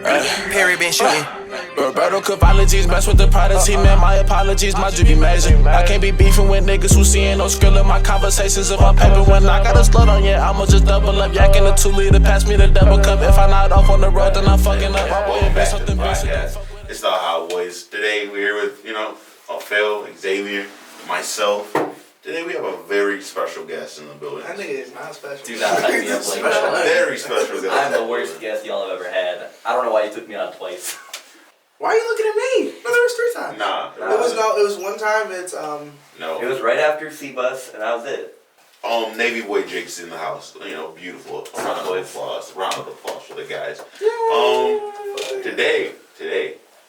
Perry been shooting. Roberto apologies, mess with the prodigy, man. My apologies, my drip be major. I can't be beefing with niggas who seeing no skill in my conversations of my paper. When I got a slut on, yeah, I'ma just double up. Yakking a 2-liter, pass me the double cup. If I'm not off on the road, then I'm fucking up. My boy, Back to the podcast. It's the Hot Boys. Today we're here with, Phil, Xavier, myself. Today we have a very special guest in the building. That nigga is not special. Do not hype me up like that. Very special guest. I'm the worst guest y'all have ever had. I don't know why you took me on twice. Why are you looking at me? No, there was 3 times. Nah. It was one time. It's No. It was right after C-Bus, and that was it. Navy boy Jake's in the house. Beautiful. Round of applause. Round of applause for the guys. Today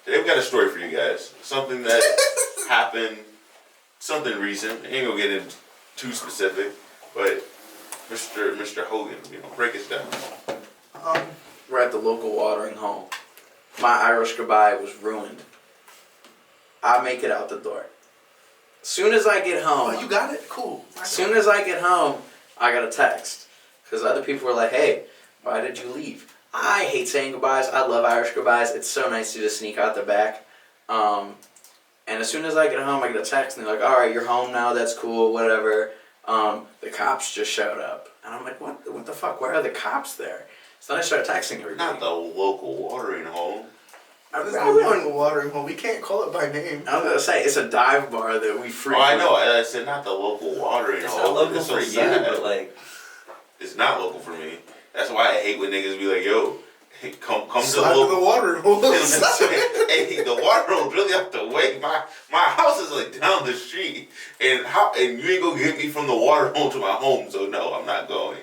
we got a story for you guys. Something that happened. Something recent. Ain't gonna get into too specific, but Mr. Hogan, break us down. We're at the local watering hole. My Irish goodbye was ruined. I make it out the door. Soon as I get home. Oh, you got it? Cool. As soon as I get home, I got a text. Because other people were like, hey, why did you leave? I hate saying goodbyes. I love Irish goodbyes. It's so nice to just sneak out the back. And as soon as I get home, I get a text, and they're like, all right, you're home now, that's cool, whatever. The cops just showed up. And I'm like, what the fuck? Why are the cops there? So then I start texting everybody. Not the local watering hole. This is the watering hole. We can't call it by name. I was going to say, it's a dive bar that we frequent. Oh, I know. I said not the local watering hole. It's not local It's for so you, sad. but like... It's not local for me. That's why I hate when niggas be like, yo, hey, come to the Slide local. to the watering hole. Hey, the water road's really up the way. My house is like down the street, and you ain't gonna get me from the water hole to my home. So no, I'm not going.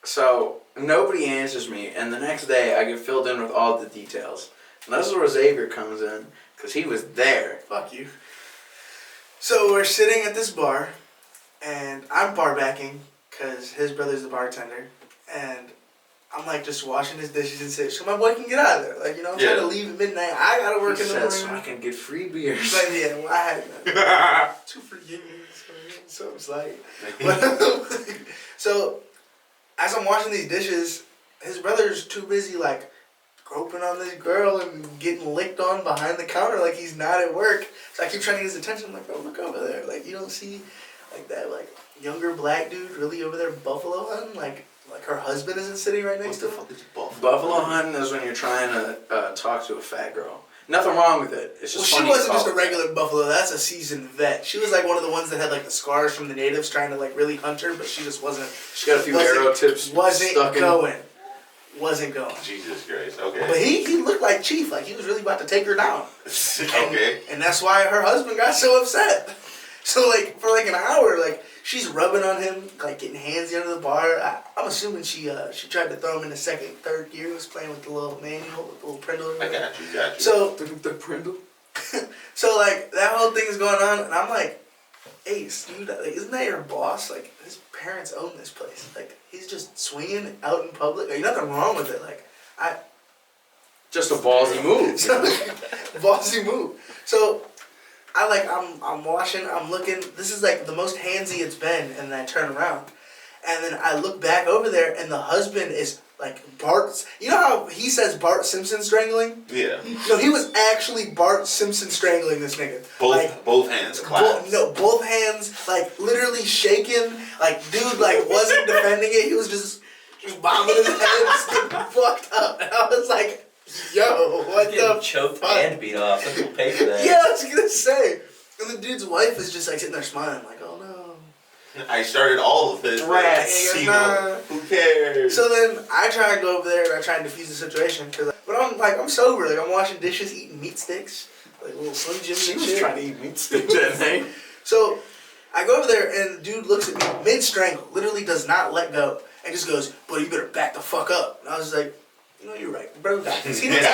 So nobody answers me, and the next day I get filled in with all the details. And this is where Xavier comes in, because he was there. Fuck you. So we're sitting at this bar, and I'm bar backing, because his brother's the bartender, and I'm like just washing his dishes and shit, so my boy can get out of there. Like, I'm trying to leave at midnight. I gotta work in the morning. So I can get free beers. But yeah, well, I had 2 free games, so it's like. But, so as I'm washing these dishes, his brother's too busy like groping on this girl and getting licked on behind the counter like he's not at work. So I keep trying to get his attention. I'm like, bro, look over there. Like, you don't see like that like younger black dude really over there buffalo hunting like her husband isn't sitting right next to him. What the fuck is buffalo? Buffalo hunting is when you're trying to talk to a fat girl. Nothing wrong with it. It's just she funny wasn't to just a talk. regular buffalo. That's a seasoned vet. She was like one of the ones that had like the scars from the natives trying to like really hunt her, but she just wasn't. She got a few arrow tips. Wasn't stuck going. Wasn't going. Jesus Christ. Okay. But he looked like Chief. Like he was really about to take her down. Okay. And that's why her husband got so upset. So like for like an hour, like she's rubbing on him, like getting handsy under the bar. I'm assuming she tried to throw him in the second, third gear. Was playing with the little manual, with the little Prindle. I got you. So the Prindle. so like that whole thing is going on, and I'm like, Ace, dude, like, isn't that your boss? Like his parents own this place. Like he's just swinging out in public. Like nothing wrong with it. Like Just a ballsy move. Ballsy move. So I'm watching, I'm looking, this is like the most handsy it's been, and then I turn around. And then I look back over there, and the husband is like Bart. You know how he says Bart Simpson strangling? Yeah. No, he was actually Bart Simpson strangling this nigga. Both hands clasped. Both hands, like literally shaking. Like, dude, like wasn't defending it. He was just bobbing his head, just getting fucked up. And I was like, yo, what the choked fuck? and beat off. Some people pay for that. Yeah, I was gonna say. And the dude's wife is just like sitting there smiling, like, oh no. I started all of this. Rats. Who cares? So then I try to go over there and I try and defuse the situation. But I'm sober. Like, I'm washing dishes, eating meat sticks. Like little Slim Jims She and was shit. trying to eat meat stick that night. So I go over there and the dude looks at me mid-strangle, literally does not let go, and just goes, "Boy, you better back the fuck up." And I was just like, you're right. Bro got this. He looks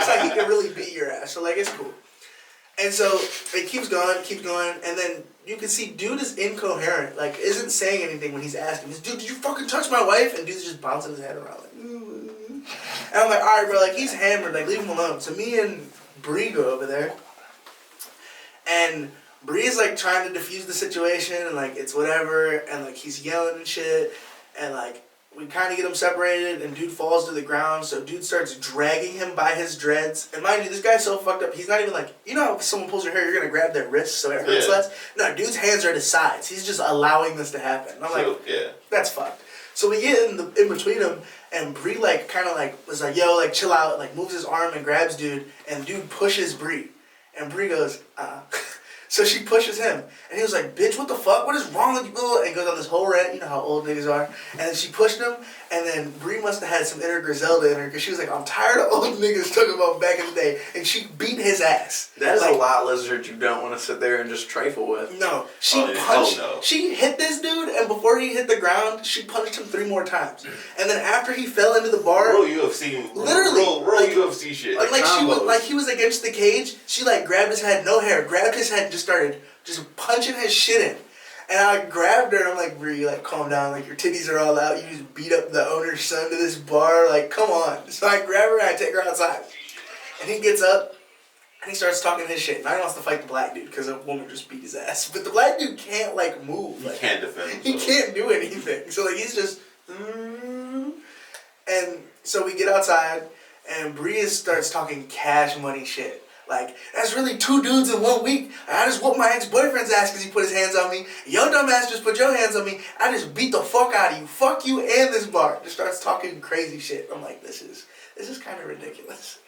like he can really beat your ass. So, like, it's cool. And so it keeps going, and then you can see dude is incoherent, like isn't saying anything when he's asking. He's, dude, did you fucking touch my wife? And dude's just bouncing his head around like, and I'm like, all right, bro, like he's hammered, like leave him alone. So me and Bree go over there, and Bree's like trying to defuse the situation, and like it's whatever, and like he's yelling and shit, and like we kind of get him separated, and dude falls to the ground, so dude starts dragging him by his dreads. And mind you, this guy's so fucked up, he's not even like, you know how if someone pulls your hair, you're going to grab their wrists so it hurts less? No, dude's hands are at his sides. He's just allowing this to happen. And I'm like, that's fucked. So we get in between them, and Bree, like, kind of, like, was like, yo, like, chill out, like, moves his arm and grabs dude, and dude pushes Bree. And Bree goes, So she pushes him, and he was like, bitch, what the fuck? What is wrong with you? And goes on this whole rant, you know how old niggas are. And then she pushed him, and then Bree must have had some inner Griselda in her, because she was like, I'm tired of old niggas talking about back in the day. And she beat his ass. That is like, a lot, Lizard, you don't want to sit there and just trifle with. No. She she hit this dude, and before he hit the ground, she punched him 3 more times. And then after he fell into the bar... Roll UFC. Literally. Roll UFC shit. Like he was against the cage, she like grabbed his head, no hair, grabbed his head and just started just punching his shit in. And I grabbed her and I'm like, Bree, like, calm down, like, your titties are all out, you just beat up the owner's son to this bar, like, come on. So I grab her and I take her outside. And he gets up and he starts talking his shit. Now he wants to fight the black dude because a woman just beat his ass. But the black dude can't, like, move. Like, he can't defend himself. He can't do anything. So, like, he's just, And so we get outside and Bree starts talking cash money shit. Like, that's really 2 dudes in 1 week. I just whooped my ex-boyfriend's ass because he put his hands on me. Your dumb ass just put your hands on me. I just beat the fuck out of you. Fuck you and this bar. Just starts talking crazy shit. I'm like, this is kind of ridiculous.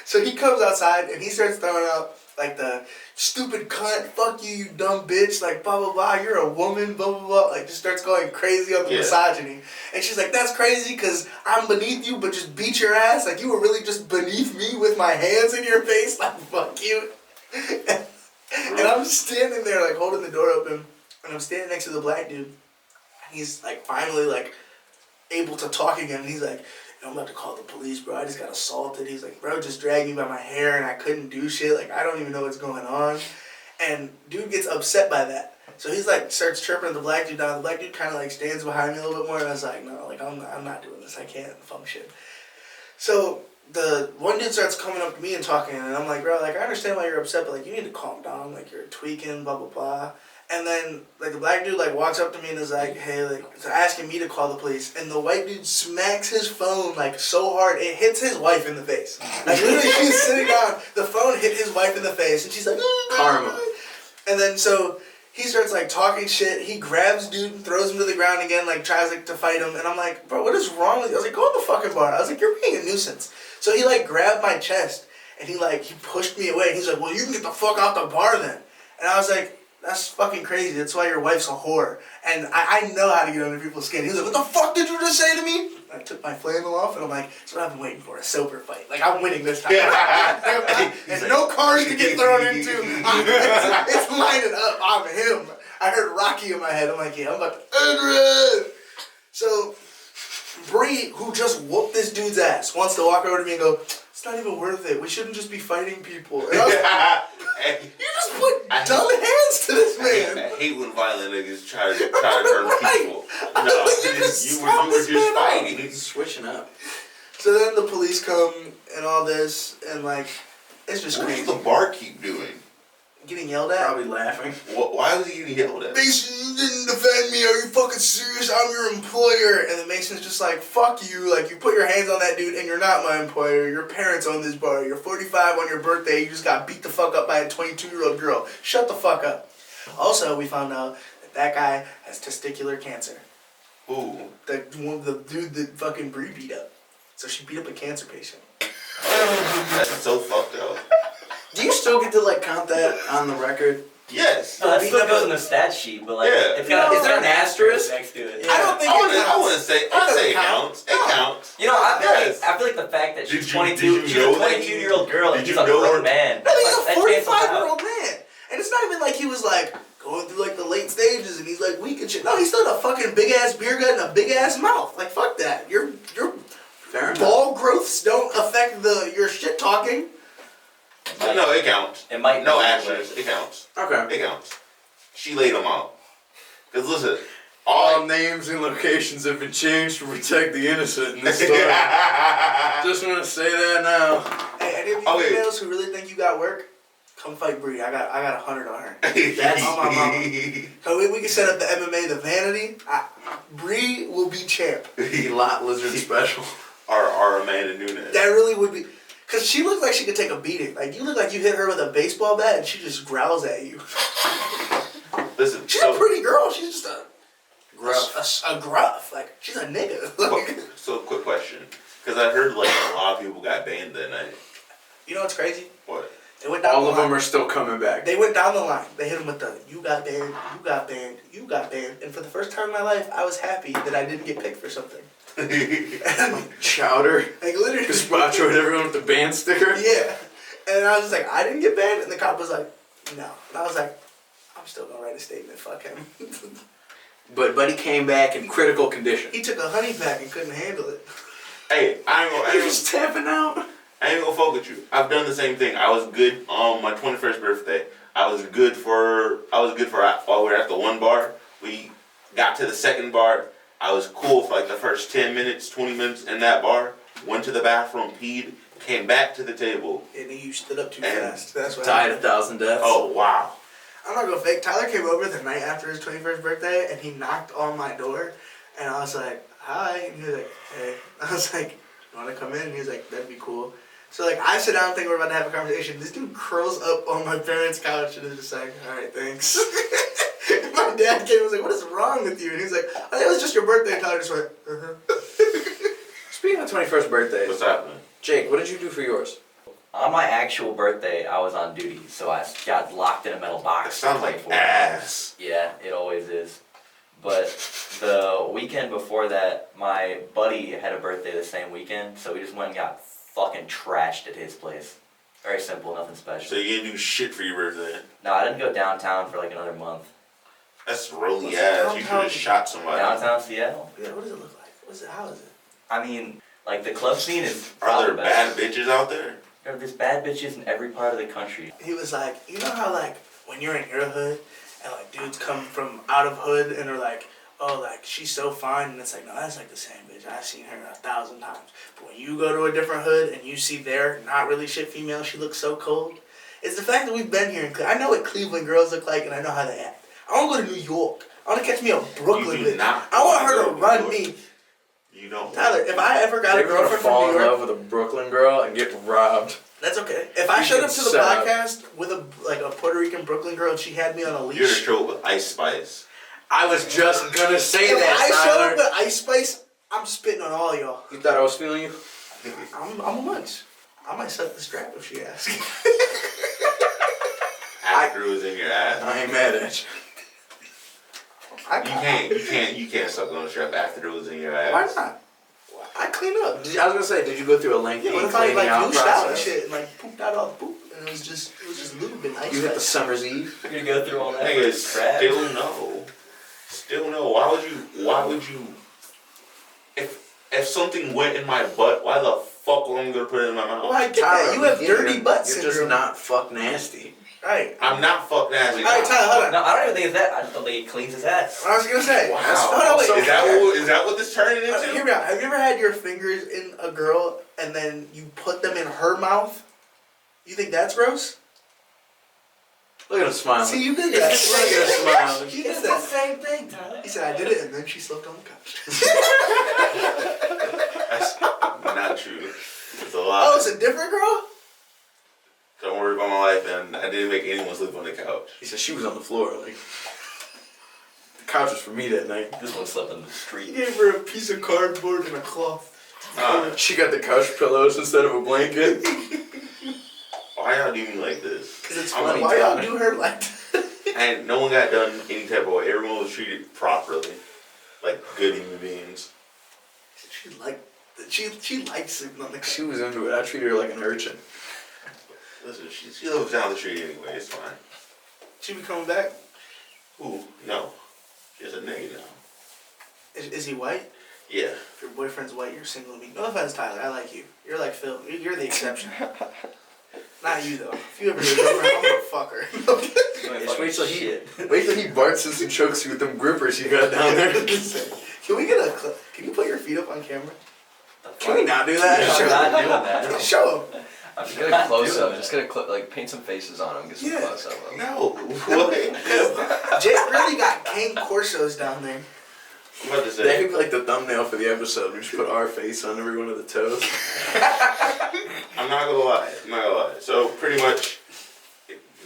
So he comes outside and he starts throwing out like the stupid cunt, fuck you, you dumb bitch, like blah blah blah, you're a woman, blah blah blah, like just starts going crazy on the misogyny. And she's like, that's crazy because I'm beneath you but just beat your ass, like you were really just beneath me with my hands in your face, like fuck you. And I'm standing there like holding the door open and I'm standing next to the black dude and he's like finally like able to talk again and he's like, I'm about to call the police, bro. I just got assaulted. He's like, bro, just dragged me by my hair and I couldn't do shit. Like, I don't even know what's going on. And dude gets upset by that. So he's like, starts chirping the black dude down. The black dude kind of like stands behind me a little bit more. And I was like, no, like, I'm not doing this. I can't function. So the one dude starts coming up to me and talking. And I'm like, bro, like, I understand why you're upset, but like, you need to calm down. Like, you're tweaking, blah, blah, blah. And then, like, the black dude, like, walks up to me and is like, hey, like, asking me to call the police. And the white dude smacks his phone, like, so hard, it hits his wife in the face. Like, literally, she's sitting down, the phone hit his wife in the face, and she's like, karma. And then, so, he starts, like, talking shit. He grabs dude and throws him to the ground again, like, tries, like, to fight him. And I'm like, bro, what is wrong with you? I was like, go in the fucking bar. I was like, you're being a nuisance. So he, like, grabbed my chest, and he pushed me away. And he's like, well, you can get the fuck out the bar then. And I was like, that's fucking crazy. That's why your wife's a whore. And I know how to get under people's skin. He was like, what the fuck did you just say to me? I took my flannel off and I'm like, that's what I've been waiting for, a sober fight. Like, I'm winning this time. And no cars to get thrown into. It's lining up. I'm him. I heard Rocky in my head. I'm like, yeah, I'm about to end it. So, Bree, who just whooped this dude's ass, wants to walk over to me and go, it's not even worth it. We shouldn't just be fighting people. And I was like, you just put dumb hands to this man. I hate when violent niggas try to turn people. No, you were just fighting. Switching up. So then the police come and all this, and like, it's just crazy. What does the barkeep doing? Getting yelled at? Probably laughing. Why was he getting yelled at? Mason, you didn't defend me. Are you fucking serious? I'm your employer. And then Mason's just like, fuck you. Like, you put your hands on that dude and you're not my employer. Your parents own this bar. You're 45 on your birthday. You just got beat the fuck up by a 22-year-old girl. Shut the fuck up. Also, we found out that guy has testicular cancer. Ooh. The dude that fucking Bree beat up. So she beat up a cancer patient. That's so fucked up. Do you still get to like count that on the record? Yes. No, that still goes in the stat sheet, but like, Yeah. Is there an asterisk next to it? Yeah. I don't think I wouldn't say it counts. It counts. You know, I feel like the fact that she's 22, she's a 22-year-old girl, and he's a grown man. No, he's a 45-year-old man. And it's not even like he was like going through like the late stages and he's like weak and shit. No, he's still got a fucking big ass beer gut and a big ass mouth. Like, fuck that. Your ball growths don't affect your shit talking. No, it counts. It might. No ashes. It counts. Okay. It counts. She laid him out. Because listen, all names and locations have been changed to protect the innocent in this story. Just want to say that now. Hey, any of you females who really think you got work, Come fight Bree. I got 100 on her. That's on my mama. So we can set up the MMA, the Vanity. Bree will be champ. Lot Lizard special. Our Amanda Nunes. That really would be. Because she looks like she could take a beating. Like, you look like you hit her with a baseball bat and she just growls at you. Listen, She's a pretty girl. She's just a Gruff. A gruff. Like, she's a nigga. Like, so quick question. Because I heard like a lot of people got banned that night. you know what's crazy? What? They went down All the of line. them are still coming back. They went down the line. They hit him with the, you got banned, you got banned, you got banned. And for the first time in my life, I was happy that I didn't get picked for something. Chowder. Like, literally. Gazpacho hit everyone with the band sticker. Yeah. And I was just like, I didn't get banned. And the cop was like, no. And I was like, I'm still going to write a statement. Fuck him. But Buddy came back in critical condition. He took a honey pack and couldn't handle it. Hey, He was tapping out. I ain't gonna fuck with you. I've done the same thing. I was good on my 21st birthday. I was good for while we were at the one bar. We got to the second bar. I was cool for like the first 10 minutes, 20 minutes in that bar. Went to the bathroom, peed, came back to the table. And then you stood up too And fast. That's what Died happened. 1,000 deaths. Oh, wow. I'm not gonna fake. Tyler came over the night after his 21st birthday and he knocked on my door. And I was like, hi. And he was like, hey. I was like, you wanna come in? And he was like, that'd be cool. So like I sit down thinking we're about to have a conversation. This dude curls up on my parents' couch and is just like, alright, thanks. My dad came and was like, what is wrong with you? And he was like, oh, it was just your birthday. And Tyler just went, Speaking of 21st birthdays, What's happening? Jake, what did you do for yours? On my actual birthday, I was on duty, so I got locked in a metal box. That sounds for like 24 hours. ass. Yeah, it always is. But the weekend before that, my buddy had a birthday the same weekend, so we just went and got fucking trashed at his place. Very simple, nothing special. So you didn't do shit for your birthday? No, I didn't go downtown for like another month. That's really What's ass. You should downtown? have shot somebody. Downtown Seattle. yeah, what does it look like? What's it? How is it? I mean, like the club scene is Are probably there the bad best. bitches out there? There's bad bitches in every part of the country. He was like, you know how like when you're in your hood and like dudes come from out of hood and are like, oh, like she's so fine, and it's like, no, that's like the same bitch. I've seen her 1,000 times. But when you go to a different hood and you see their not really shit female, she looks so cold. It's the fact that we've been here in Cleveland. I know what Cleveland girls look like and I know how they act. I want to go to New York. I want to catch me a Brooklyn You do bitch. not I want her go to to New run York. me. You don't. Tyler, if I ever got a You're gonna girlfriend fall from in New York, love with a Brooklyn girl and get robbed. that's okay. If I You showed can up to the set up. podcast with a Puerto Rican Brooklyn girl and she had me on a leash. You're the troll with Ice Spice. I was just gonna say If that, I show Tyler. up with Ice Spice, I'm spitting on all y'all. You thought I was feeling you? I'm a munch. I might set the strap if she asks. After it was in your ass. I ain't mad at you. You can't suck on the strap after it was in your ass. Why not? I clean up. I was gonna say, did you go through a lengthy Yeah, what if I cleaning like out douched out and process? shit and like pooped out all the poop and it was just lube and Ice You hit the Spice. summer's eve. You're gonna go through all that Nigga, for crap. still no. Why would you? If something went in my butt, why the fuck am I gonna put it in my mouth? Well, I get that. You have dirty butt You're syndrome. just not fuck nasty. Right. I'm not fuck nasty. Alright, Tyler, hold on. No, I don't even think it's that. I just don't think he cleans his ass. What I was gonna say. Wow. Hold on, wait. Is that what this turning Hear into? me out. Have you ever had your fingers in a girl and then you put them in her mouth? You think that's gross? Look at him smiling. See, you did that. Look at him smiling. He did that. same thing, Tyler. He said, I did it, and then she slept on the couch. That's not true. It's a lie. Oh, it's a different girl? Don't worry about my life, and I didn't make anyone sleep on the couch. He said she was on the floor. Like the couch was for me that night. This one slept on the He street. gave her a piece of cardboard and a cloth. She got the couch pillows instead of a blanket. Why y'all do me like this? Because it's I'm funny. like, Why y'all do her like that? And no one got done any type of way. Everyone was treated properly, like good human beings. She likes sleeping on the couch. She was into it. I treated her like an urchin. Listen, she lives down the street anyway. It's fine. She be coming back? Ooh, no, she's a nigga now. Is he white? Yeah. If your boyfriend's white, you're single to me. No offense, Tyler. I like you. You're like Phil. You're the exception. Not you, though. If you ever get over, I'm gonna fuck her. Just wait till he barks and chokes you with them grippers you got down there. Can we get a clip? Can you put your feet up on camera? Can we not do that? I'm not doing that. Show him. I'm Just not get a close doing up. that. Just get like paint some faces on them. Get some Yeah. close up. Of 'em. No. What? Jake really got cane Corsos down there. I'm about to That say. could be like the thumbnail for the episode. We just put our face on every one of the toes. I'm not gonna lie. So pretty much,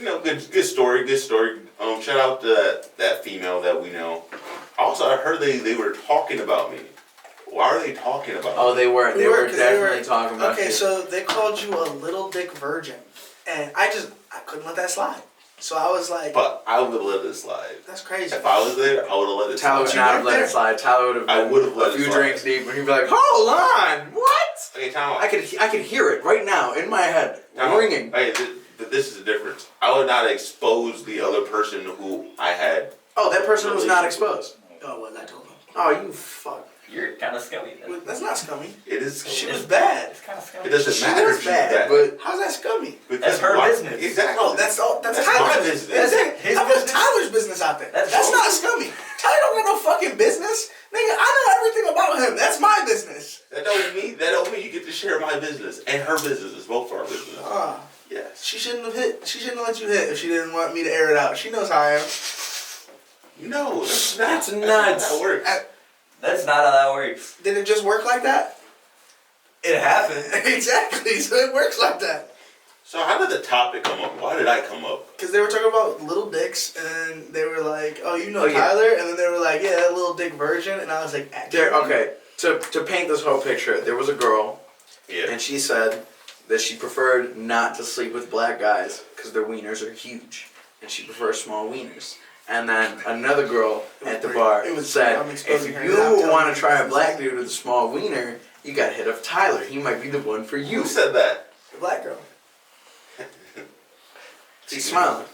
good story. Shout out to that female that we know. Also, I heard they were talking about me. Why are they talking about Oh, me? they were. They were 'cause definitely talking about Okay, you. so they called you a little dick virgin, and I couldn't let that slide. So I was like, But I would have let it slide. that's crazy. If I was there, I would have let it Tyler would slide. you not weren't have let there. it slide. Tyler would have I been would've let a it few slide. drinks deep, and he'd be like, "Hold on, what?" Okay, time out. I could hear it right now in my head, Time out. ringing. Hey, this is the difference. I would not expose the other person who I had. Oh, that person was not exposed. Oh, what I told him. Oh, you fuck. You're kind of scummy. Then. That's not scummy. It is. She was bad. It's kind of It scummy. doesn't She matter was if she's bad, but How's that scummy? because That's her why- business. Exactly. No, that's That's Tyler's my business. business. That's his How about business. Tyler's business out there? That's That's both. not scummy. Tyler don't got no fucking business. Nigga, I know everything about him. That's my business. That don't mean you get to share my business and her business. It's both our business. Yes. She shouldn't have hit. She shouldn't have let you hit if she didn't want me to air it out. She knows how I am. No, that's not. That's not nuts. how it works. That's not how that works. Did it just work like that? It happened. Exactly. So it works like that. So how did the topic come up? Why did I come up? Because they were talking about little dicks, and they were like, "Oh, you know Oh, yeah. Tyler," and then they were like, "Yeah, that little dick version," and I was like, There. Okay. To paint this whole picture, there was a girl, Yeah. and she said that she preferred not to sleep with black guys because their wieners are huge, and she prefers small wieners. And then another girl at the bar said, I'm if exposing her. you I'm telling want you to try a this. black dude with a small wiener, you gotta hit up Tyler. He might be the one for you. Who said that? The black girl. He's smiling.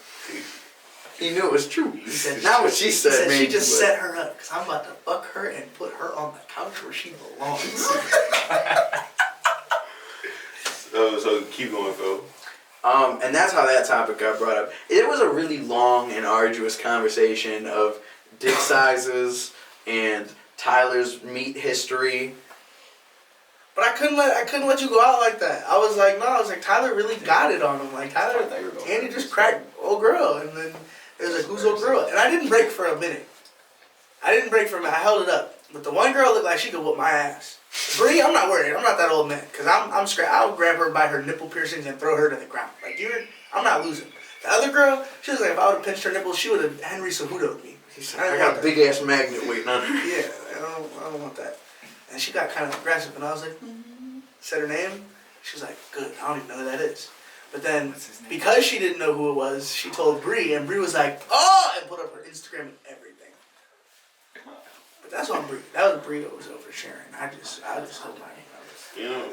He knew it was true. He said, Not what she said, He said maybe, she just but- set her up because I'm about to fuck her and put her on the couch where she belongs. So keep going, Phil. And that's how that topic got brought up. It was a really long and arduous conversation of dick sizes and Tyler's meat history. But I couldn't let you go out like that. I was like, Tyler really got it on him. Like Tyler, Andy just cracked old girl, and then it was like, who's old girl? And I didn't break for a minute. I held it up. But the one girl looked like she could whoop my ass. Bree, I'm not worried. I'm not that old man. Because I'll grab her by her nipple piercings and throw her to the ground. Like, I'm not losing. The other girl, she was like, if I would have pinched her nipples, she would have Henry Cejudo'd me. I got a big ass magnet waiting on her. Yeah, I don't want that. And she got kind of aggressive, and I was like, said her name. She was like, good, I don't even know who that is. But then, because she didn't know who it was, she told Bree, and Bree was like, oh, and put up her Instagram and everything. But that's on Bree. That was Bree that was oversharing. I just hope I You know,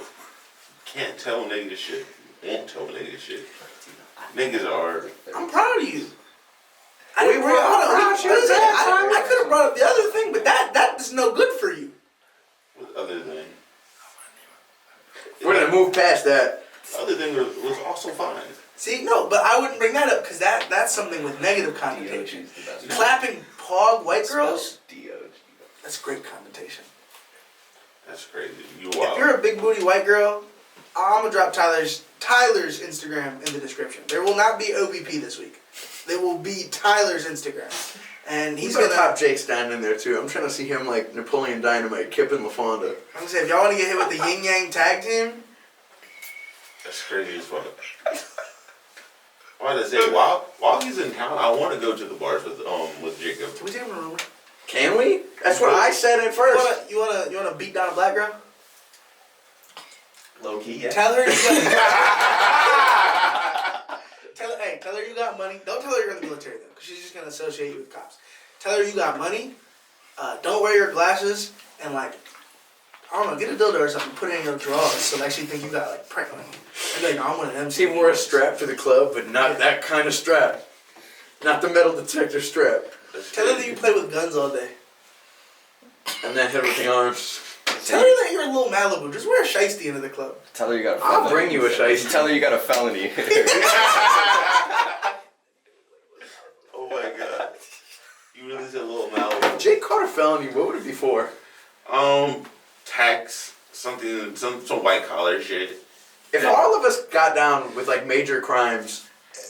can't tell niggas shit. Won't tell niggas shit. Niggas are. I'm proud of you. We were all proud of you. I could have brought up the other thing, but that is no good for you. Other than. We're gonna move past that. The other thing was also fine. See, no, but I wouldn't bring that up because that's something with negative connotation. Clapping pog white girls, that's great connotation. That's crazy. You If wild. you're a big booty white girl, I'm gonna drop Tyler's Instagram in the description. There will not be OBP this week. There will be Tyler's Instagram, and He's he's gonna gonna. pop Jake Stein in there too. I'm trying to see him like Napoleon Dynamite, Kip and LaFonda. I'm gonna say if y'all want to get hit with the Yin Yang tag team, That's crazy as fuck. I wanted to say while he's in town, I want to go to the bars with Jacob. can we take him to the room? Can we? That's what I said at first. You wanna beat down a black girl? Low key, yeah. Tell her. Tell her you got money. Don't tell her you're in the military though, because she's just gonna associate you with cops. Tell her you got money. Don't wear your glasses and like, I don't know, get a dildo or something, put it in your drawers so like she think you got like prank on you. And like, no, I'm one of them. He wore a strap to the club, but not that kind of strap. Not the metal detector strap. Tell her that you play with guns all day. And then hit with the arms. Tell her that you're a little Malibu. Just wear a shiesty into the club. Tell her you got a felony. I'll bring you a shiesty. Tell her you got a felony. Oh my god. You really said a little Malibu. Jake caught a felony. What would it be for? Tax, something, some white collar shit. If all of us got down with like major crimes,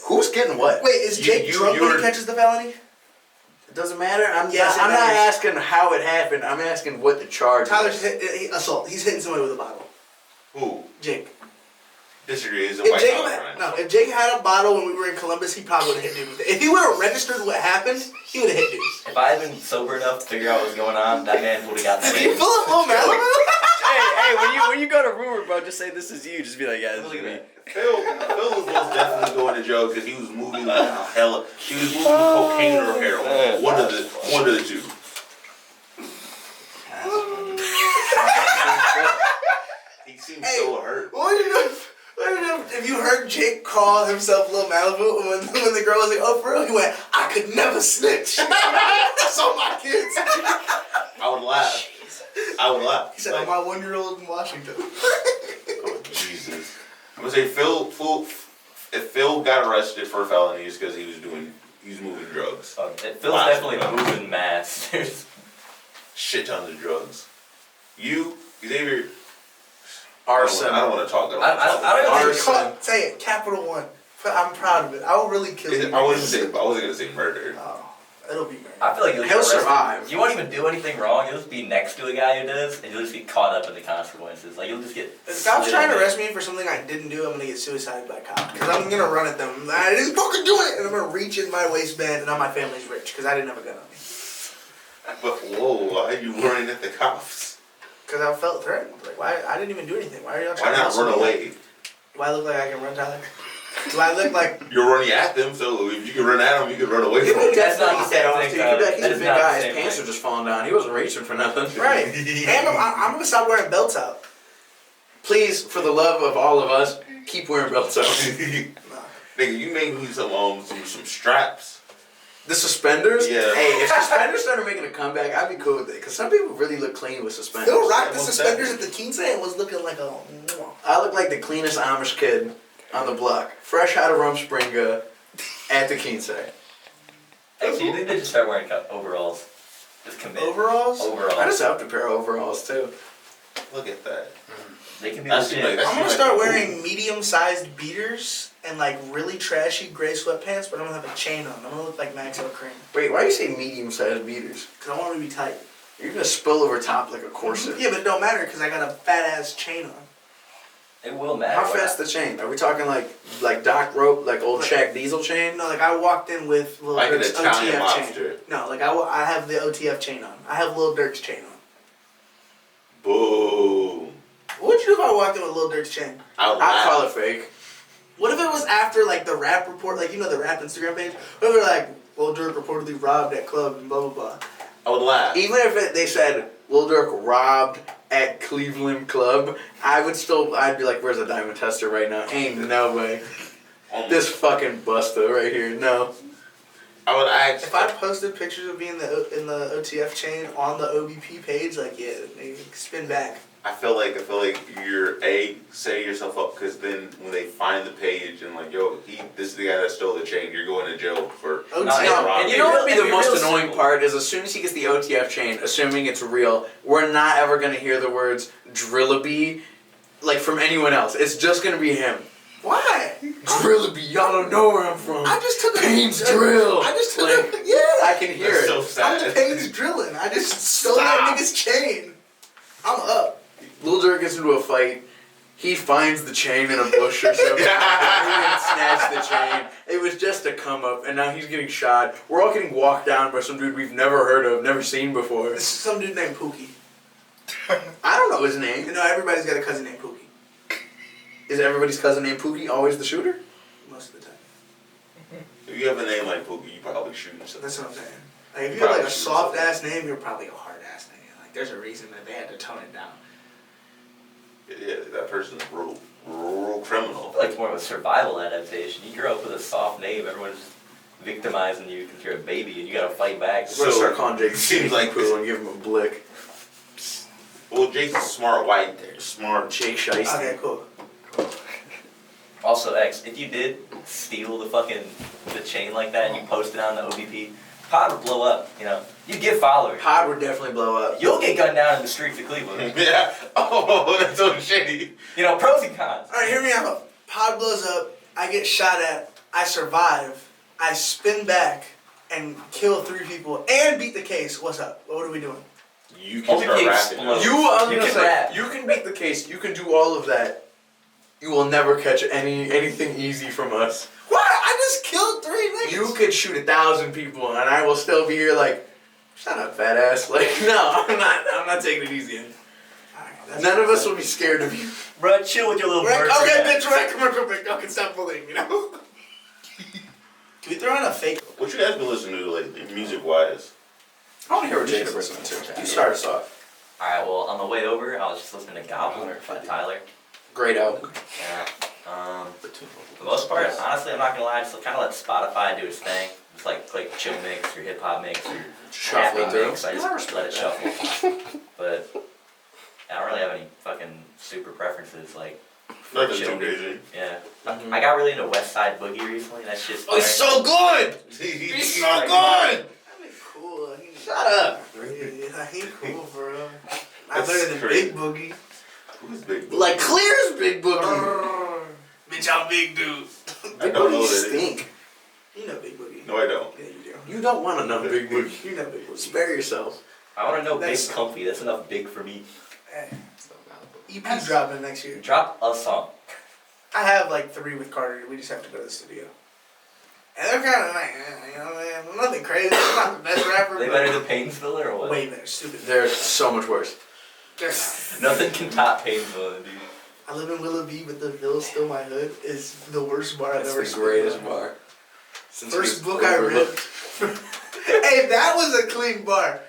who's getting what? Wait, is Jake drunk when he catches the felony? It doesn't matter. I'm Yes, it not matters. asking how it happened. I'm asking what the charge Tyler's is. assault. He's hitting somebody with a bottle. Who? Jake. Disagree. Is a If white Jake, collar had, crime. no, if Jake had a bottle when we were in Columbus, he probably would have hit dude with it. If he would have registered what happened, he would have hit dude. If I had been sober enough to figure out what was going on, that man would have gotten Did you saved. pull up Lil Malibu? hey, when you go to rumor, bro, just say this is you. Just be like, yeah, this Look is at me. that. Phil was most definitely going to jail because he was moving like hella. He was moving cocaine or heroin. One of the two. He seemed so hurt. What would you do if you heard Jake call himself Lil Malibu and when the girl was like, oh, for real? He went, I could never snitch. That's all my kids. I would laugh. I would laugh. He said, I'm my 1-year-old in Washington. Oh, Jesus. I'm gonna say if Phil got arrested for felonies because he was moving drugs. Phil's definitely moving mass. There's Shit tons of drugs. You, Xavier, Arson. I don't want to talk about I don't even think Arson. Say it, capital one. I'm proud of it. I will really kill you. I wasn't gonna say murder. Oh, it'll be murder. I feel like you'll He'll get arrested. survive. You won't even do anything wrong. You'll just be next to a guy who does, and you'll just get caught up in the consequences. Like you'll just get. If cops slid trying to in. arrest me for something I didn't do, I'm gonna get suicided by a cop. Because I'm gonna run at them. I didn't fucking do it! And I'm gonna reach in my waistband and now my family's rich. Because I didn't have a gun on me. But whoa, why are you running at the cops? Because I felt threatened. Like, why? I didn't even do anything. Why are y'all Why trying to not hustle run me? away? Do I look like I can run, Tyler? Do I look like... You're running at them, so if you can run at them, you can run away from them. That's not the same thing, He's Tyler. a That big is not guy. the His same pants thing. are just falling down. He wasn't reaching for nothing. Right. And I'm gonna stop wearing belts out. Please, for the love of all of us, keep wearing belts out. Nigga, you make me some straps. The suspenders? Yeah. Hey, if suspenders started making a comeback, I'd be cool with it. Because some people really look clean with suspenders. Phil rocked the most suspenders at the Quince and was looking like a... I look like the cleanest Amish kid on the block. Fresh out of Rumspringa at the Quince. Actually, you think they just start wearing overalls? Just commit. Overalls? Overalls. I just have a pair of overalls, too. Look at that. They can be That's legit. like- I'm gonna start wearing medium-sized beaters and like really trashy gray sweatpants, but I'm gonna have a chain on. I'm gonna look like Maxwell Cream. Wait, why do you say medium-sized beaters? Because I want them to be tight. You're going to spill over top like a corset. Yeah, but it don't matter because I got a fat-ass chain on. It will matter. How fast the chain? Are we talking like Doc Rope, like old Shaq Diesel chain? No, like I walked in with Lil Like an Durk's Italian OTF mobster. chain. No, like I have the OTF chain on. I have Lil Durk's chain on. Boom. What would you do if I walked in with Lil Durk's chain? I'd call it fake. What if it was after like the rap report, like you know the rap Instagram page? What if they're like, Lil Durk reportedly robbed at club and blah blah blah. I would laugh. Even if they said Lil Durk robbed at Cleveland Club, I'd be like, where's the diamond tester right now? Ain't no way. This fucking busta right here, no. I would ask. If I posted pictures of me in the OTF chain on the OBP page, like yeah, they spin back. I feel like you're setting yourself up because then when they find the page and like, yo, this is the guy that stole the chain, you're going to jail for OTF. and You know what would be it'd the be most real annoying simple. part is as soon as he gets the OTF chain, assuming it's real, we're not ever gonna hear the words Drillaby like from anyone else. It's just gonna be him. Why? Drillaby, y'all don't know where I'm from. I just took Payne's drill. I just took Like, yeah. I can hear That's it. so I'm the sad. Payne's drilling. I just stole that nigga's chain. I'm up. Lil Durk gets into a fight. He finds the chain in a bush or something. He didn't snatch the chain. It was just a come up, and now he's getting shot. We're all getting walked down by some dude we've never heard of, never seen before. This is some dude named Pookie. I don't know his name. You know, everybody's got a cousin named Pookie. Is everybody's cousin named Pookie always the shooter? Most of the time. If you have a name like Pookie, you probably shoot yourself. That's what I'm saying. Like, if you have like a soft ass name, you're probably a hard ass name. Like, there's a reason that they had to tone it down. Yeah, that person's a rural criminal. I feel like it's more of a survival adaptation. You grow up with a soft name, everyone's just victimizing you because you're a baby and you gotta fight back. We're gonna So, start calling Jake seems like Poo and give him a blick. Well, Jake's a smart white there. Smart. Jake Shiesty. Okay, cool. Also, X, if you did steal the chain like that and you posted it on the OBP, Pod would blow up, you know. You get followers. Pod would definitely blow up. You'll get gunned down in the streets of Cleveland. Yeah. Oh, that's so shady. You know, pros and cons. All right, hear me out. Pod blows up. I get shot at. I survive. I spin back and kill 3 people and beat the case. What's up? What are we doing? You can start Only rapping. explode. You You can can rap. you can beat the case. You can do all of that. You will never catch anything easy from us. What? I just killed 3 niggas. You could shoot 1,000 people, and I will still be here like, shut up, fat ass. Like, no, I'm not taking it easy. Alright, None of us will be scared of you. Bro, chill with your little Okay, bird. bitch, we're at commercial break. Okay, stop bullying me now. Can we throw in a fake? What you guys been listening to lately, music-wise? I want to hear what Jake's listening to. You start us off. Alright, well, on the way over, I was just listening to Goblin by Tyler. Great album. Yeah. For the most part, honestly, I'm not gonna lie, just kind of let Spotify do its thing. Just like click chill mix or hip hop mix or Shuffle it happy through. mix. I just let it shuffle. But I don't really have any fucking super preferences. Like Nothing chill too crazy. Yeah. I got really into West Side Boogie recently. That shit's Oh, he's so good! He's so good! That'd be cool. Shut up! Yeah, he ain't cool, bro. Not That's better than crazy. Big Boogie. Who's Big Boy? Like clear as Big Boogie. Bitch, I'm Big Dude. I Big don't know Boogie what it is. stink. You know Big Boogie. No, I don't. Yeah, you do. You don't want to know Big Boogie. You know Big Boogie. Spare yourself. I want to know That's- Big Comfy. That's enough big for me. Hey. EP dropping next year. Drop a song. I have like 3 with Carter. We just have to go to the studio. And they're kind of like, you know, man, nothing crazy. I'm not the best rapper. They but better than Painesville or what? way better. Stupid. They're so much worse. Nothing can top Painesville, dude. I live in Willoughby, but the ville's still my hood. Is the worst bar I've That's ever the seen. greatest bar. Since First we book I read. overlooked. Hey, that was a clean bar.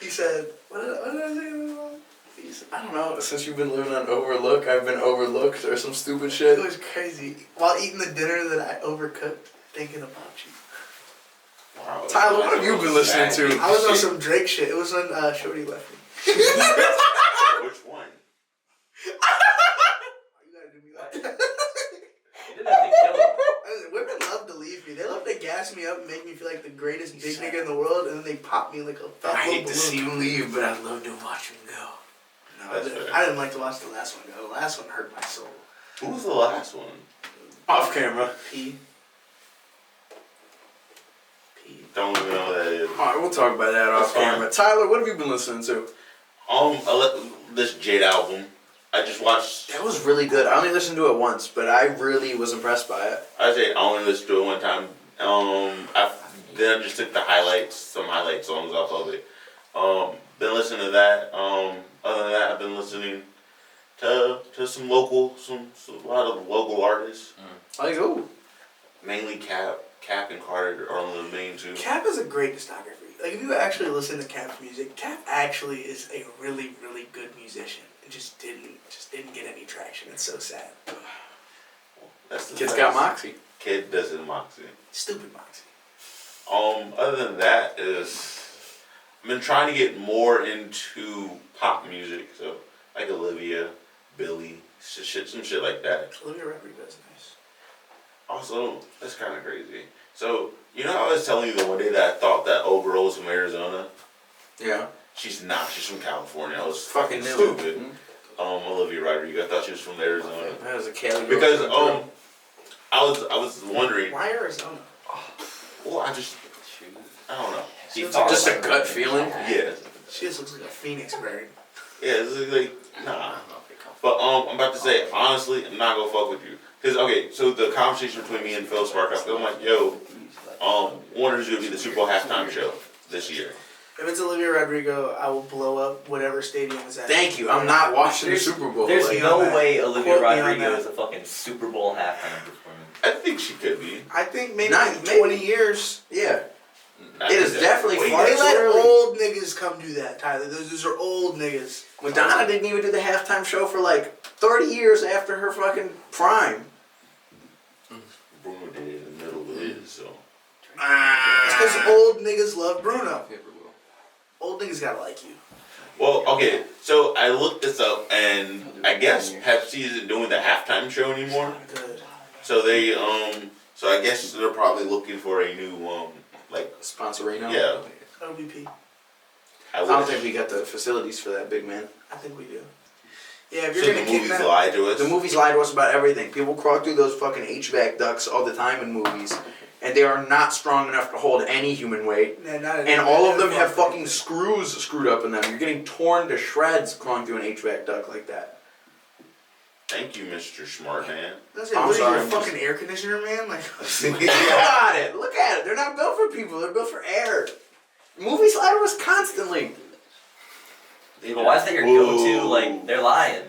He said, what did I say? He said, I don't know. Since you've been living on Overlook, I've been overlooked or some stupid shit. it was crazy. While eating the dinner that I overcooked, thinking about you. Wow. Tyler, what have you been listening to? I was on some Drake shit. It was when Shorty left me. Which one? You gotta do me like that. You didn't have to kill him. Women love to leave me. They love to gas me up and make me feel like the greatest big nigga in the world, and then they pop me like a fat I little hate to see balloon. you leave, but I'd love to watch him go. No, That's fair. I didn't like to watch the last one go. The last one hurt my soul. Who was the last one? Off camera. P. Don't even know what that is. Alright, we'll talk about that off That's fine. camera. Tyler, what have you been listening to? This Jade album. I just watched. That was really good. I only listened to it once, but I really was impressed by it. I only listened to it one time. Then I just took the some highlight songs off of it. Been listening to that. Other than that, I've been listening to some a lot of local artists. Like, ooh. Mainly Cap and Carter are on the main two. Cap is a great discography. Like, if you actually listen to Cap's music, Cap actually is a really, really good musician. It just didn't get any traction. It's so sad. That's the Kid's best. got moxie. Kid does it moxie. Stupid Moxie. Other than that I've been trying to get more into pop music, so like Olivia, Billy, some shit like that. Olivia Rodrigo's nice. Also, that's kind of crazy. So, you know how I was telling you the one day that I thought that old girl was from Arizona? Yeah. She's not. She's from California. I was Fucking fucking knew it. stupid. Olivia Rodrigo. I thought she was from Arizona. That was a Cali girl. Because I was wondering. Why Arizona? Well, I don't know. Just a gut feeling. Yeah. She just looks like a phoenix bird. Yeah. It's like nah. But I'm about to say honestly, I'm not gonna fuck with you. Cause okay, so the conversation between me and Phil sparked up. I'm like, yo, Warner's gonna be the Super Bowl halftime show this year. If it's Olivia Rodrigo, I will blow up whatever stadium is at. Thank you. I'm not watching the Super Bowl. There's Like, no on that. way Olivia Quote me on Rodrigo that. is a fucking Super Bowl halftime performance. I think she could be. I think maybe Not- in maybe. 20 years. yeah. I It think is that- definitely wait, far They too let early. old niggas come do that, Tyler. Those are old niggas. Madonna didn't even do the halftime show for like 30 years after her fucking prime. Bruno did it in the middle of his, so. It's because old niggas love Bruno. Old niggas gotta like you. Well, okay, so I looked this up, and I guess Pepsi isn't doing the halftime show anymore. Good. So they, so I guess they're probably looking for a new, like, Sponsorino. yeah. OBP. I don't think we got the facilities for that, big man. I think we do. Yeah, if you're So gonna the movies kidnap. lie to us. The movies lie to us about everything. People crawl through those fucking HVAC ducts all the time in movies, and they are not strong enough to hold any human weight. Nah, not And all of them have fucking screws screwed up in them. You're getting torn to shreds crawling through an HVAC duct like that. Thank you, Mr. Smart Man. I'm What sorry, are you, I'm a fucking air conditioner man? Like, Look at it. Look at it. They're not built for people. They're built for air. Movies lie to us constantly. But why is that your go-to? Like, they're lying.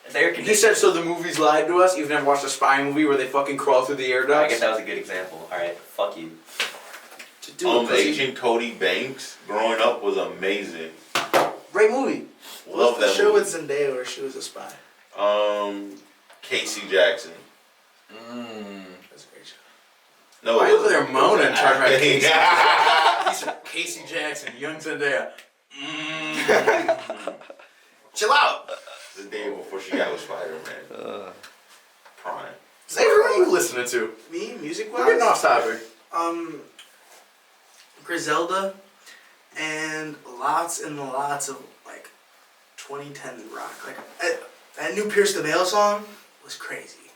It's air He conditioning. said, so the movies lied to us? You've never watched a spy movie where they fucking crawl through the air ducts? I guess that was a good example. Alright, fuck you. Agent Cody Banks growing up was amazing. Great movie. Love what's the that show movie. with Zendaya where she was a spy? Casey Jackson. That's a great show. No, Why it are you over wasn't. there moaning, It was talking about acting. He said, Casey Jackson, young Zendaya. Chill out. The day before she got with Spider-Man. Prime. Xavier, what are you listening to? Me, music We're getting off wise, topic. Griselda, and lots and lots of like 2010 rock. Like that new Pierce the Veil song was crazy,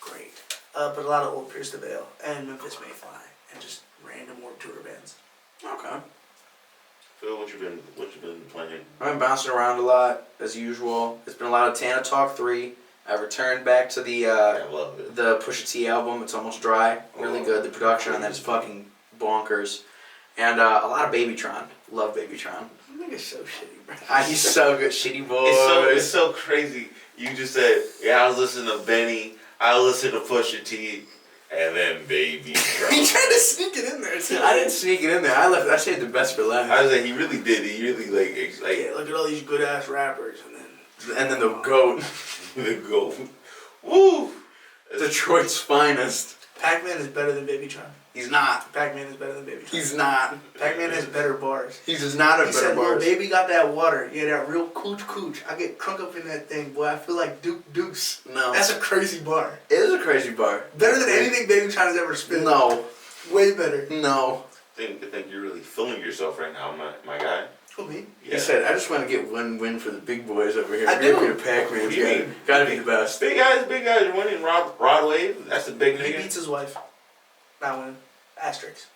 great. But a lot of old Pierce the Veil and Memphis May Fly and just random Warped Tour bands. Okay. Phil, what you been playing? I've been bouncing around a lot, as usual. It's been a lot of Tana Talk 3. I've returned back to the I love it. the Pusha T album. It's Almost Dry. Really good. The production on that is fucking bonkers. And a lot of Babytron. Love Babytron. I think it's so shitty, bro. He's so good. Shitty boy. It's so crazy. You just said, yeah, I was listening to Benny, I was listening to Pusha T, and then Baby He Trump. tried to sneak it in there too. I didn't sneak it in there. I saved the best for last. I was like, he really did. He really like Yeah, look at all these good ass rappers, and then the GOAT. the go. Woo! Detroit's finest. Pac-Man is better than Babytron. He's not. Pac-Man is better than Babytron. He's not. Pac-Man has better bars. He's just not a He better said, "Little bars. baby got that water. Yeah, that real cooch. I get crunk up in that thing, boy. I feel like Duke Deuce." No. That's a crazy bar. It is a crazy bar. Better than anything Babytron has ever spit. No. Way better. No. I think you're really feeling yourself right now, my guy. Who, me? He said, I just want to get one win for the big boys over here. I do. Pac-Man's What do you mean? gotta be the best. Big guys winning. Rod Wave, that's the big He nigga. beats his wife. Not winning. Asterisk.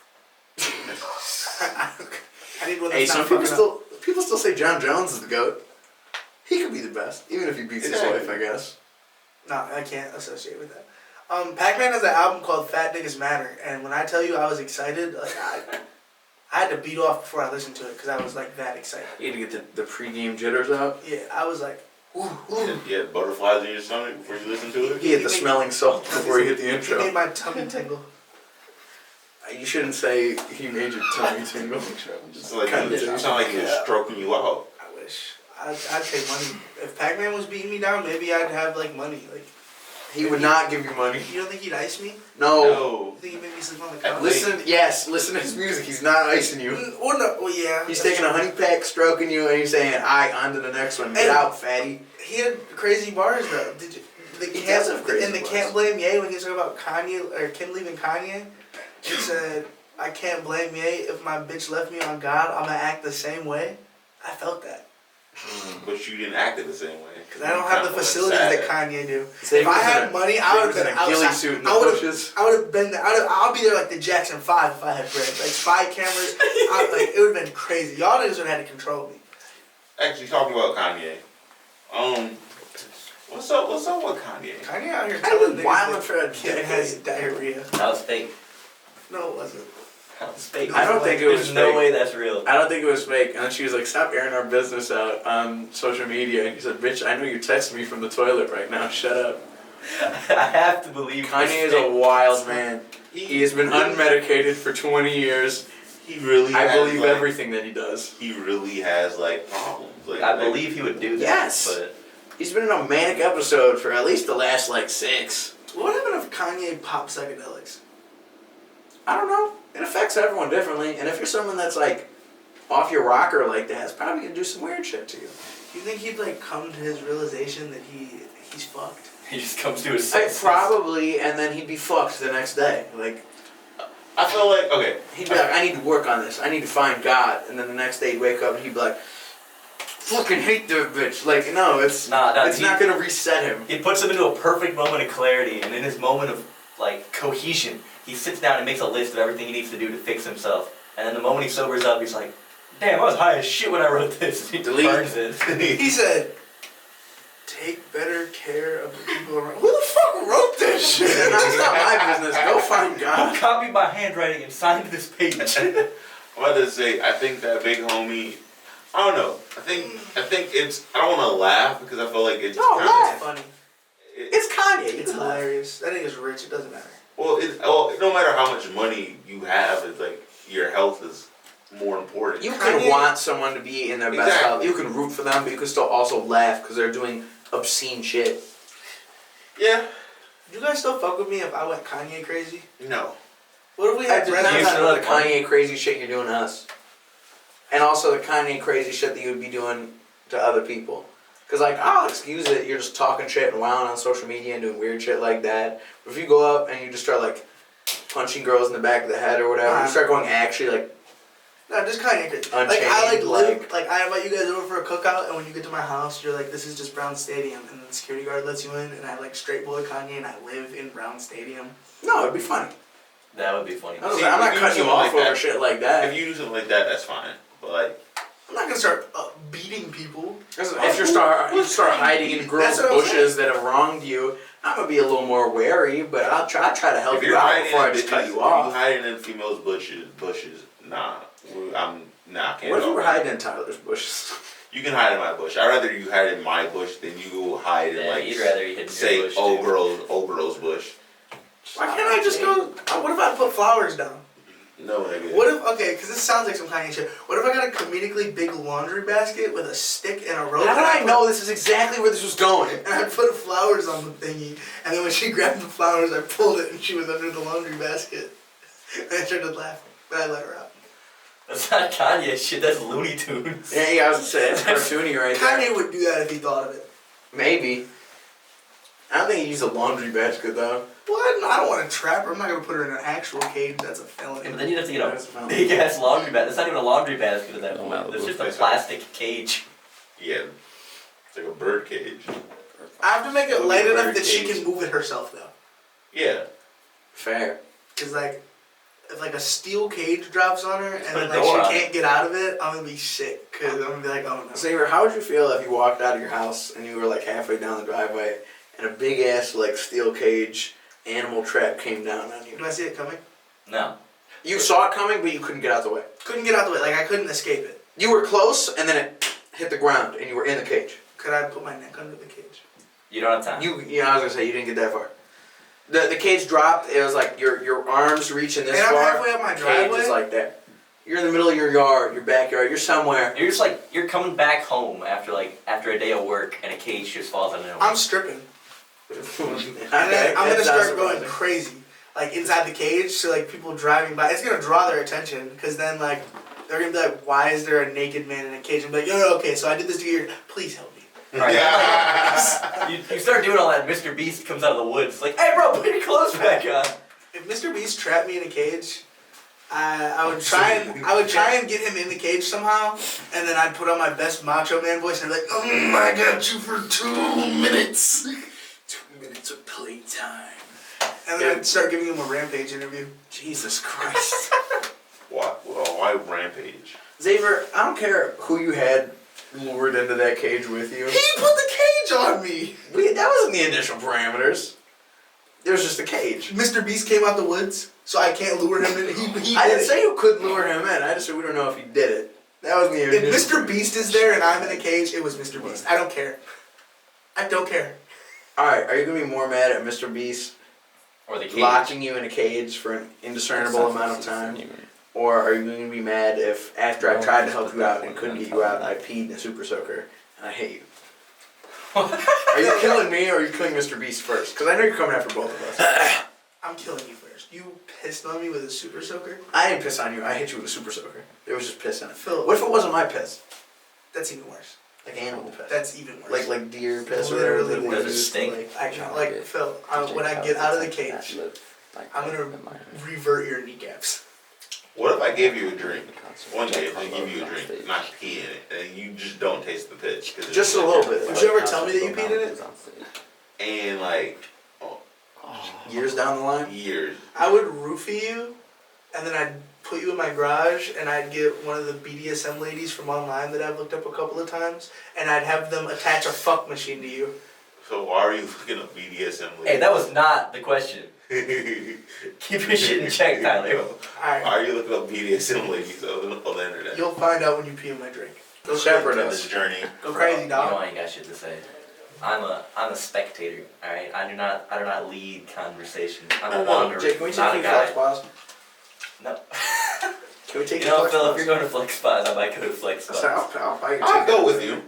I need one Hey, that's some not people still say John Jones is the GOAT. He could be the best, even if he beats his Exactly. wife, I guess. No, I can't associate with that. Pac-Man has an album called Fat Niggas Matter, and when I tell you I was excited, like I had to beat off before I listened to it because I was like that excited. You had to get the pregame jitters out. Yeah, I was like, ooh, ooh. You had butterflies in your stomach before you listen to it. He had the smelling salt before he hit the He intro. made my tummy tingle. You shouldn't say he made your tummy tingle. It's like Kinda it sounded like he was stroking you out. I wish. I'd take money. If Pac-Man was beating me down, maybe I'd have like money. Like, He would not give you money. you don't think he'd ice me? No. You think he'd make me sleep on the couch? Listen to his music. He's not icing you. Or no, well, yeah. He's that's taking a true. honey pack, stroking you, and he's saying, "Alright, on to the next one. Get And- out, fatty." He had crazy bars though. Did you? He does have crazy and the bars. Can't Blame Ye when he was talking about Kanye or Kim leaving Kanye. He said, "I can't blame Ye if my bitch left me on God. I'ma act the same way." I felt that But you didn't act it the same way. because I don't have the facilities that Kanye do. If I had money, I would have been in a ghillie outside. suit in the I would bushes. have. I would have been there. I'll be there like the Jackson 5 if I had bread. Like spy cameras. Like it would have been crazy. Y'all niggas would have had to control me. Actually, talking about Kanye. What's up with Kanye? Kanye out here I've telling been niggas wilding that for a kid has decade. diarrhea. That was fake. No, it wasn't. That was fake. I don't think it was There's no fake. way that's real. I don't think it was fake. And then she was like, "Stop airing our business out on social media." And he said, "Bitch, I know you're texting me from the toilet right now. Shut up." I have to believe Kanye is a wild man. He has been unmedicated for 20 years. He really. I has, believe like, everything that he does. He really has like problems. Like, I believe he would do that. Yes. But He's been in a manic episode for at least the last like 6. What happened if Kanye popped psychedelics? I don't know. It affects everyone differently. And if you're someone that's like off your rocker like that, it's probably gonna do some weird shit to you. You think he'd like come to his realization that he's fucked? he just comes to his Like, senses. probably, and then he'd be fucked the next day. Like, I feel like, okay. He'd be like, I need to work on this. I need to find God. And then the next day he'd wake up and he'd be like, fucking hate that bitch. Like, no, it's not gonna reset him. He puts him into a perfect moment of clarity, and in his moment of like cohesion, he sits down and makes a list of everything he needs to do to fix himself. And then the moment he sobers up, he's like, damn, I was high as shit when I wrote this. He burns it. He said, take better care of the people around. Who the fuck wrote this shit? It's not my business. Go find Who God. copied my handwriting and signed this page? I'm about to say, I think that big homie, I don't know. I think it's, I don't want to laugh because I feel like it's No, kind laugh. It's funny. It's Kanye. It's hilarious. That nigga's rich. It doesn't matter. well, no matter how much money you have, it's like your health is more important. You can want someone to be in their best Exactly. health. You can root for them, but you can still also laugh because they're doing obscene shit. Yeah. Do you guys still fuck with me if I went Kanye crazy? No. What if we I had did Brent not on? know the Kanye crazy shit you're doing to us. And also the Kanye crazy shit that you would be doing to other people. Because, like, I'll excuse it, you're just talking shit and wilding on social media and doing weird shit like that. But if you go up and you just start, like, punching girls in the back of the head or whatever, you start going actually, like, No, just Kanye crazy. Unchained, Like, I like- like, I invite you guys over for a cookout, and when you get to my house, you're like, this is just Brown Stadium, and then the security guard lets you in, and I like straight boy Kanye, and I live in Brown Stadium. no, it'd be funny. That would be funny. I was See, like, I'm if not you cutting do you something off like over that- shit like that. If you do something like that, that's fine. But like, I'm not gonna start beating people. If you start hiding in girls' That's what I'm bushes that have wronged you, I'm gonna be a little more wary, but I'll try to help if you you're out hiding before I in just cut bitches, you if off. you hiding in females' bushes, nah. I'm nah. I can't. What if you were talk. hiding in Tyler's bushes? You can hide in my bush. I'd rather you hide in my bush than you go hide in Yeah, like you'd rather you hid in your say bush, old too. girl's bush. Why can't I just go? What if I put flowers down? No, nigga. What if, okay, because this sounds like some Kanye shit. What if I got a comedically big laundry basket with a stick and a rope? How did and I know this is exactly where this was going? And I put flowers on the thingy, and then when she grabbed the flowers, I pulled it, and she was under the laundry basket. And I started laughing, but I let her out. That's not Kanye shit, that's Looney Tunes. Yeah, I was gonna say it's cartoony right there. Kanye would do that if he thought of it. Maybe. I don't think he used a laundry basket though. What? No, I don't want to trap her. I'm not going to put her in an actual cage. That's a felony. Yeah, but then you'd have to get That's a fine. big ass laundry basket. It's not even a laundry basket at that point. Malibu It's just a face. plastic cage. Yeah, it's like a bird cage. I have to make it It'll light be a enough bird that she cage. can move it herself, though. Yeah. Fair. Because, like, if, like, a steel cage drops on her, and put a then, like, door on she can't get out of it, I'm going to be sick. Because I'm going to be like, oh, no. Xavier, how would you feel if you walked out of your house and you were like halfway down the driveway and a big ass like steel cage animal trap came down on you? Do I see it coming? No. You saw it coming, but you couldn't get out the way. Couldn't get out the way. Like, I couldn't escape it. You were close, and then it hit the ground, and you were in the cage. Could I put my neck under the cage? You don't have time. I was gonna say you didn't get that far. The cage dropped. It was like your arms reaching this And I'm far. halfway up my Cage driveway? is like that. You're in the middle of your yard, your backyard. You're somewhere. You're just like, you're coming back home after a day of work and a cage just falls on you. I'm stripping. Okay, And then I'm that's gonna not start going surprising. crazy, like inside the cage. So like people driving by, it's gonna draw their attention because then like they're gonna be like, "Why is there a naked man in a cage?" And be like, "No, okay, so I did this to you. Please help me." Right. You start doing all that, Mr. Beast comes out of the woods, like, hey bro, put your clothes back on. If Mr. Beast trapped me in a cage, I would try and get him in the cage somehow, and then I'd put on my best Macho Man voice and be like, "I got you for 2 minutes." 2 minutes of playtime. And then I'd start giving him a Rampage interview. Jesus Christ. Why rampage? Xavier, I don't care who you had lured into that cage with you. He put the cage on me. That wasn't the initial parameters. It was just a cage. Mr. Beast came out the woods, so I can't lure him in. He I did didn't it. say you could lure him in. I just said we don't know if he did it. That was the If initial Mr. Beast is there and I'm in a cage, it was Mr. Beast. I don't care. I don't care. Alright, are you going to be more mad at Mr. Beast Or the cage. locking you in a cage for an indiscernible amount of time? Or are you going to be mad if after I tried to help you out and couldn't get you out, I peed in a super soaker and I hate you? Are you killing me or are you killing Mr. Beast first? Because I know you're coming after both of us. I'm killing you first. You pissed on me with a super soaker? I didn't piss on you. I hit you with a super soaker. There was just piss in it. Phil, What if it wasn't my piss? that's even worse. Like animal piss. That's even worse. Like deer piss or Literally whatever. that worse. they Does it use to, stink? like- I can, like, Phil, when I get out of the cage, I'm gonna revert your kneecaps. What if I gave you a drink? One day, if I give you a drink, not pee in it, and you just don't taste the piss. Just a little bit. Would you ever tell me that you peed in it? And like, Years down the line? years. I would roofie you, and then I'd put you in my garage, and I'd get one of the BDSM ladies from online that I've looked up a couple of times, and I'd have them attach a fuck machine to you. So why are you looking up BDSM? Hey, that was not the question. Keep your shit in check, Tyler. Alright, Why are you looking up BDSM ladies on the internet? you'll find out when you pee in my drink. Go Shepherd On us. this journey. Go crazy, You know dog. I ain't got shit to say. I'm a spectator. All right, I do not lead conversation. I'm a wanderer. Jake, can we not take a you flex guy. pause? No. Can we take You you know, flex Phil, if pause? you're going to flex spots, I might go to flex spots. I'll go with you.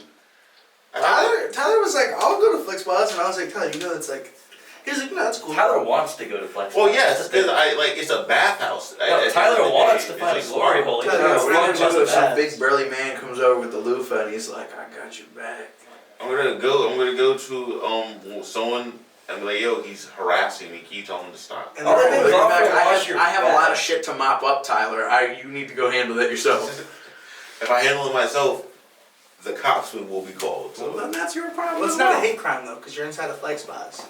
Tyler was like, I'll go to Flex Spots, and I was like, Tyler, you know, it's like, he was like, no, that's cool. Tyler wants to go to flex spots. Well, yes, That's the thing. because it's a bathhouse. No, Tyler wants to find a glory hole. He Tyler, doesn't What are want you gonna do if to some bad. big burly man comes over with the loofah and he's like, I got you back? I'm gonna go to someone and be like, yo, he's harassing me. Can you tell him to stop? And All then they do I'll is go offer back. to wash your I have a back. lot of shit to mop up, Tyler. You need to go handle that yourself. If I handle it myself, the cops will be called. Well, So then that's your problem. Well, it's not a hate crime, though, because you're inside of Flex Spots.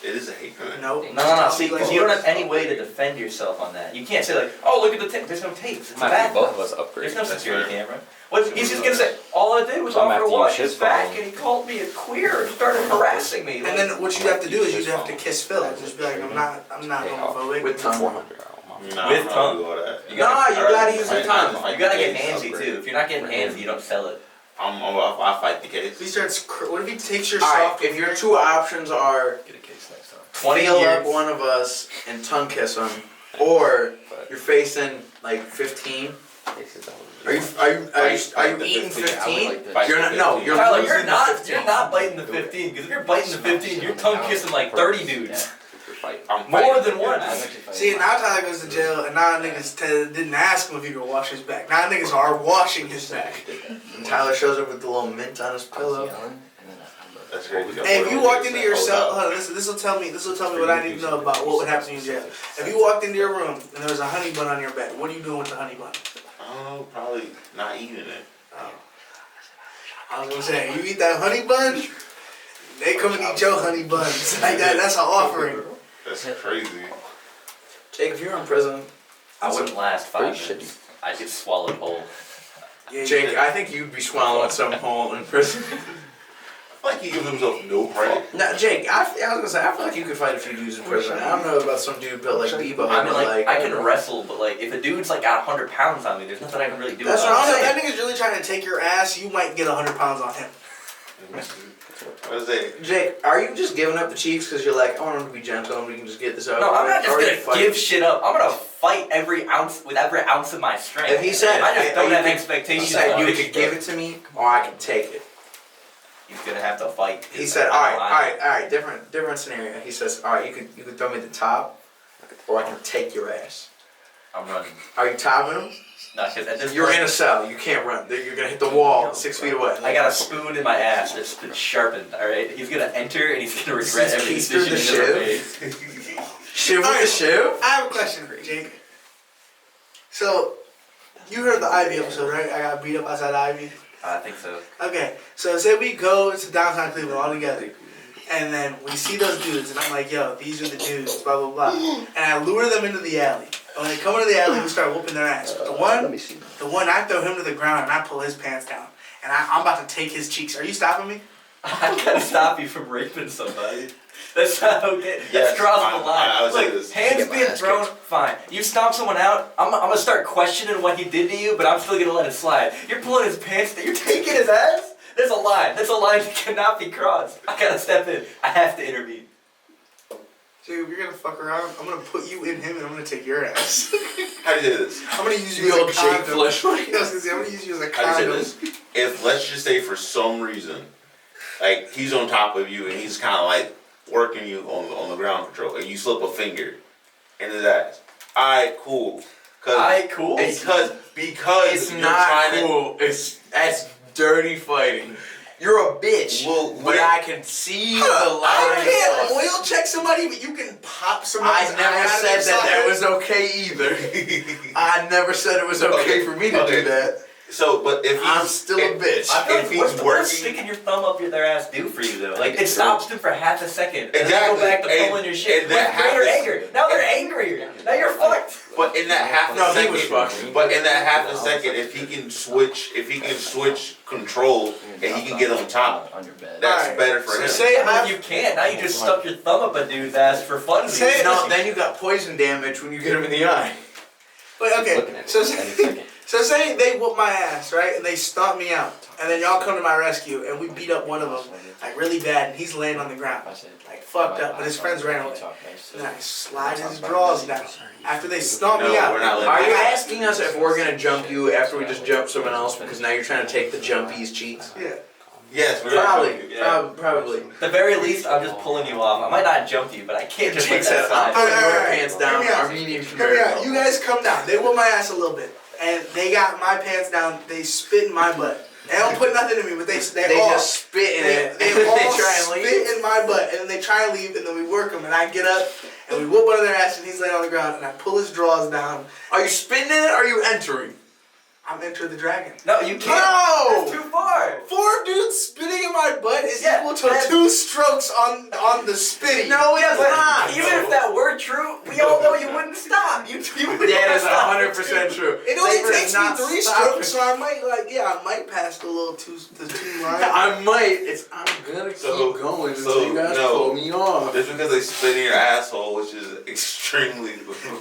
it is a hate crime. No. No. See, because you don't have any way to defend yourself on that. You can't say like, "Oh, look at the tape." There's no tapes. It's a Might back. be both of us upgrade. There's no That's security fair. camera. What? He's just gonna say, "All I did was So I'm offer to gonna have to wash use his his back, phone. and he called me a queer and started harassing me." And then what you'd have to do is you'd have to kiss Phil and just be like, I'm not homophobic. With tongue. 400. Nah, With I'm tongue. not gonna do that. You Nah, you gotta use your tongue. You gotta get handsy too. If you're not getting handsy, you don't sell it. I'll fight the If he case. starts, what if he takes your Alright, soft? if your two options are Get a case next time. 20 feel years. up one of us and tongue kiss him, or you're facing like 15. Are you eating 15? You're not. No, you're Tyler, losing you're the not. 15. You're not biting the 15. Because if you're biting the 15, you're tongue kissing like 30 dudes. I'm More fighting. than one. See, now Tyler goes to jail, and now niggas didn't ask him if he could wash his back. Now niggas are washing his back. And Tyler shows up with the little mint on his pillow. That's crazy. Hey, if you walked into your cell, hold on, this will tell me what I need to know about what would happen to you in jail. If you walked into your room and there was a honey bun on your bed, what are you doing with the honey bun? I don't know, probably not eating it. Oh. I was gonna say, you eat that honey bun, they come and eat your honey buns. Like that's an offering. That's crazy. Jake, if you're in prison, I wouldn't last 5 Pretty minutes. I'd get swallowed whole. Yeah, Jake, I think you'd be swallowing some hole in prison. I feel like he gives himself no credit. No, Jake, I was gonna say, I feel like you could fight a few dudes in prison. I don't know about some dude built like Bebo. I mean, but, like, I can don't know. wrestle, but like, if a dude's like got 100 pounds on me, there's nothing I can really do. That's about what I'm it. If that nigga's really trying to take your ass, you might get 100 pounds on him. What is it? Jake, are you just giving up the Chiefs because you're like, I want him to be gentle and we can just get this over? No, I'm not with? Or are you just gonna fighting? give shit up. I'm gonna fight every ounce with every ounce of my strength. If he said, I just don't you have could- expectations. He said, of you it. could give it to me or I can take it. He's gonna have to fight. He said, all right, different scenario. He says, all right, you could throw me the top, or I can take your ass. I'm running. Are you topping him? No, because at this You're point, in a cell. You can't run. You're gonna hit the wall 6 feet away. I got a spoon in my ass that's been sharpened. All right, he's gonna enter and he's gonna regret every He's through decision the he's ever made. shiv with the shiv. I have a question for you, Jake. So, you heard the Ivy episode, right? I got beat up outside Ivy. I think so. Okay, so say we go to downtown Cleveland all together, and then we see those dudes, and I'm like, yo, these are the dudes, blah, blah, blah. And I lure them into the alley. And when they come into the alley, we start whooping their ass. But the one, I throw him to the ground, and I pull his pants down. And I'm about to take his cheeks. Are you stopping me? I gotta stop you from raping somebody. That's not okay. That's Yes, crossing the line. I would say Look, this. hands Get my being ass thrown, fine. You stomp someone out, I'm gonna start questioning what he did to you, but I'm still gonna let it slide. You're pulling his pants, you're taking his ass? There's a line. That's a line that cannot be crossed. I gotta step in. I have to intervene. Jake, if you're gonna fuck around, I'm gonna put you in him, and I'm gonna take your ass. How do you do this? I'm gonna use The you old as a Jake condom. flashlight. I was gonna say, I'm gonna use you as a How do you condom. say this? If, let's just say for some reason, like, he's on top of you and he's kind of like working you on the ground control, and you slip a finger in his ass. Alright, cool. Alright, cool. Because It's you're not trying cool. That's dirty fighting. You're a bitch. Well, but where- I can see the I line. can't oil check somebody, but you can pop somebody's I eye never out of said their that socket. was okay either. I never said it was okay for me to do that. So, but if I'm he's still a bitch. I feel if like he's what's working, sticking your thumb up their ass do for you though? Like it stops them for half a second. And Exactly. then they go back to And- pulling your shit and with that greater happens- anger. Now they're angrier. Now you're fucked. but in that half a No, he second, was fucking. but in that half a second, if he can switch control and he can get on top, on your bed. that's Alright, better for so him. say Yeah, but I if you can't, now you just stuck your thumb up a dude's ass for fun. Say- No, then you got poison damage when you get him in the eye. Wait, okay. Looking at So it any second. so say they whoop my ass, right? And they stomp me out. And then y'all come to my rescue and we beat up one of them, like really bad, and he's laying on the ground. Like fucked up, but his friends ran away. And I slide his drawers down. After they stomp me No, out. we're not letting Are you that. asking us if we're gonna jump you after we just jump someone else because now you're trying to take the jumpy's cheeks? Yeah. Yes, we're Probably, Yeah. probably. At the very least, I'm just pulling you off. I might not jump you, but I can't just let Chicks that said, I'm slide. putting your Alright, pants hear down. me out. Our medium can Hear me bear out. it. You guys come down. They whoop my ass a little bit. And they got my pants down. They spit in my butt. They don't put nothing in me, but they They all, just spit in it. they and all they try and spit leave. in my butt, and then they try and leave, and then we work them, and I get up, and we whoop one of their ass, and he's laying on the ground, and I pull his drawers down. Are you spitting in it or are you entering? I'm Enter the Dragon. No, you can't. No! That's too far. 4 dudes spitting in my butt is Yeah, equal to that's- 2 strokes on the spitting. No, it's But not. even if that were true, we all know you wouldn't stop. You would That never is stop. 100% true. It only Labor takes is me not 3 stopping. strokes, so I might pass the little two line. I might. I'm gonna keep going until you guys pull me off. Just because they spit in your asshole, which is extremely.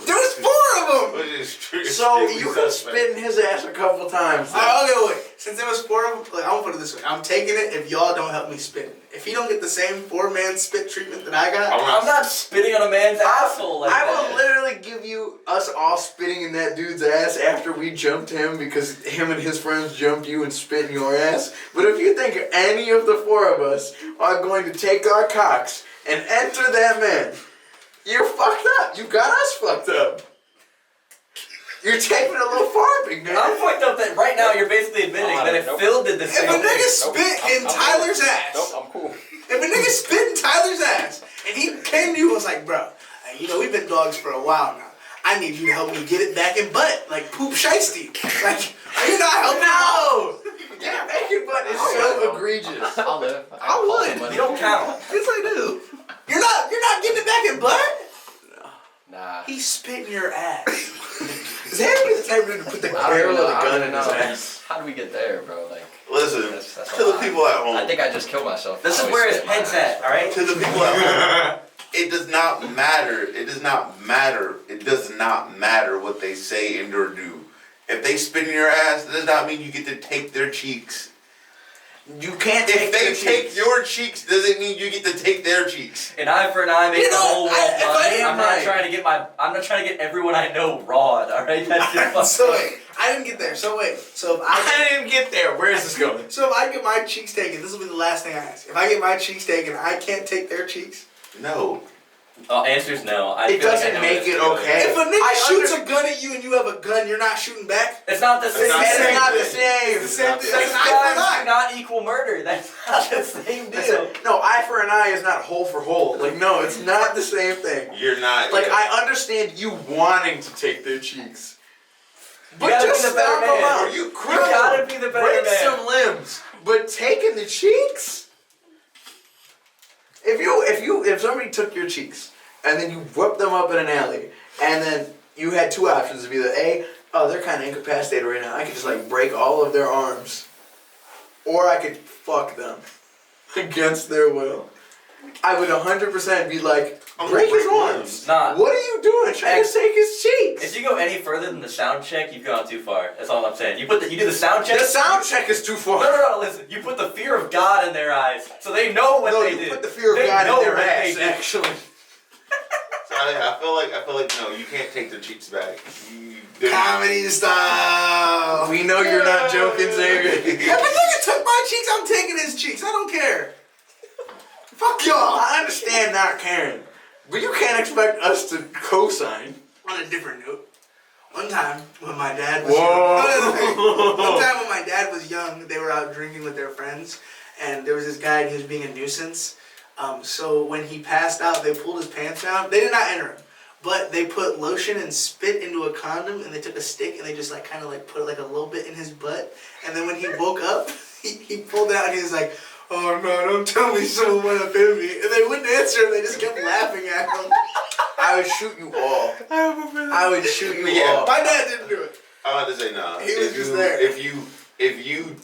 There was 4 of them. Which is So extremely you can suspect. spit in his ass a couple times. Okay, wait. Since there was 4 of them, like, I'm gonna put it this way: I'm taking it if y'all don't help me spit. If he don't get the same 4-man spit treatment that I got, I'm not spitting on a man's asshole like I that. will literally give you us all spitting in that dude's ass after we jumped him because him and his friends jumped you and spit in your ass. But if you think any of the 4 of us are going to take our cocks and enter that man, you're fucked up. You got us fucked up. You're taking it a little far, big man. I'm fucked up that right now you're basically admitting that if Phil did the if same a thing. nigga spit in Tyler's ass, Nope, I'm cool. if a nigga spit in Tyler's ass, and he came to you and was like, bro, you know we've been dogs for a while now. I need you to help me get it back in butt, like poop shiesty. Like, are you not helping? No! Yeah, making butt is so egregious. I'll live. I would. You don't count. Yes, I do. You're not getting it back in butt. Nah. He spit in your ass. Xavier is the type of dude to put the barrel of the gun in his ass. How do we get there, bro? Like, Listen, that's to a the lot. people at home. I think I just killed myself. This I is always where his spit in my head's ass. at, alright? To the people at home, it does not matter. It does not matter. It does not matter what they say and or do. If they spit in your ass, that does not mean you get to take their cheeks. You can't If take they their take cheeks. your cheeks, doesn't mean you get to take their cheeks. An eye for an eye makes You the know, whole world if I blind. am I'm not right. trying to get everyone I know rawed, alright? That's just fucked So up. wait, I didn't get there. So wait, so if I didn't get there. Where is this going? So if I get my cheeks taken, this will be the last thing I ask. If I get my cheeks taken, I can't take their cheeks. No. Answer's no. I It feel like I doesn't know make this it feeling. okay. If a nigga I shoots a gun at you and you have a gun, you're not shooting back. It's not the same not It's thing. not the same. It's the same thing. Sex It's an eye for an crimes eye. do not equal murder. That's not the same deal. No, eye for an eye is not hole for hole. Like, no, it's not the same thing. You're not. Like, I understand you wanting to take their cheeks. But gotta just be the better stomp them man. out. Are you You criminal? gotta be the better Break man. some limbs. But taking the cheeks? If somebody took your cheeks and then you whipped them up in an alley and then you had 2 options of either A, oh, they're kind of incapacitated right now. I could just like break all of their arms. Or I could fuck them against their will. I would 100% be like, I'm break gonna his break arms. Nah. What are you doing? Trying to take his cheeks. If you go any further than the sound check, you've gone too far. That's all I'm saying. You do the sound check. The sound check is too far. No, listen. You put the fear of God in their eyes, so they know what No, they you did. put the fear of They God know in their what they ass, did. actually. So I feel like no, you can't take their cheeks back. Comedy style. We know you're not joking, Xavier. If a nigga took my cheeks, I'm taking his cheeks. I don't care. Fuck y'all. I understand not caring, but you can't expect us to co-sign. On a different note, one time when my dad was Whoa. young, one time when my dad was young, they were out drinking with their friends, and there was this guy and he was being a nuisance. So when he passed out, they pulled his pants down. They did not enter him, but they put lotion and spit into a condom, and they took a stick and they just like kind of like put like a little bit in his butt. And then when he woke up, he pulled it out and he was like, "Oh no, don't tell me someone went up in me." And they wouldn't answer him. They just kept laughing at him. I would shoot you all. I would shoot you all. My dad didn't do it. I'm about to say no. He was just there. If you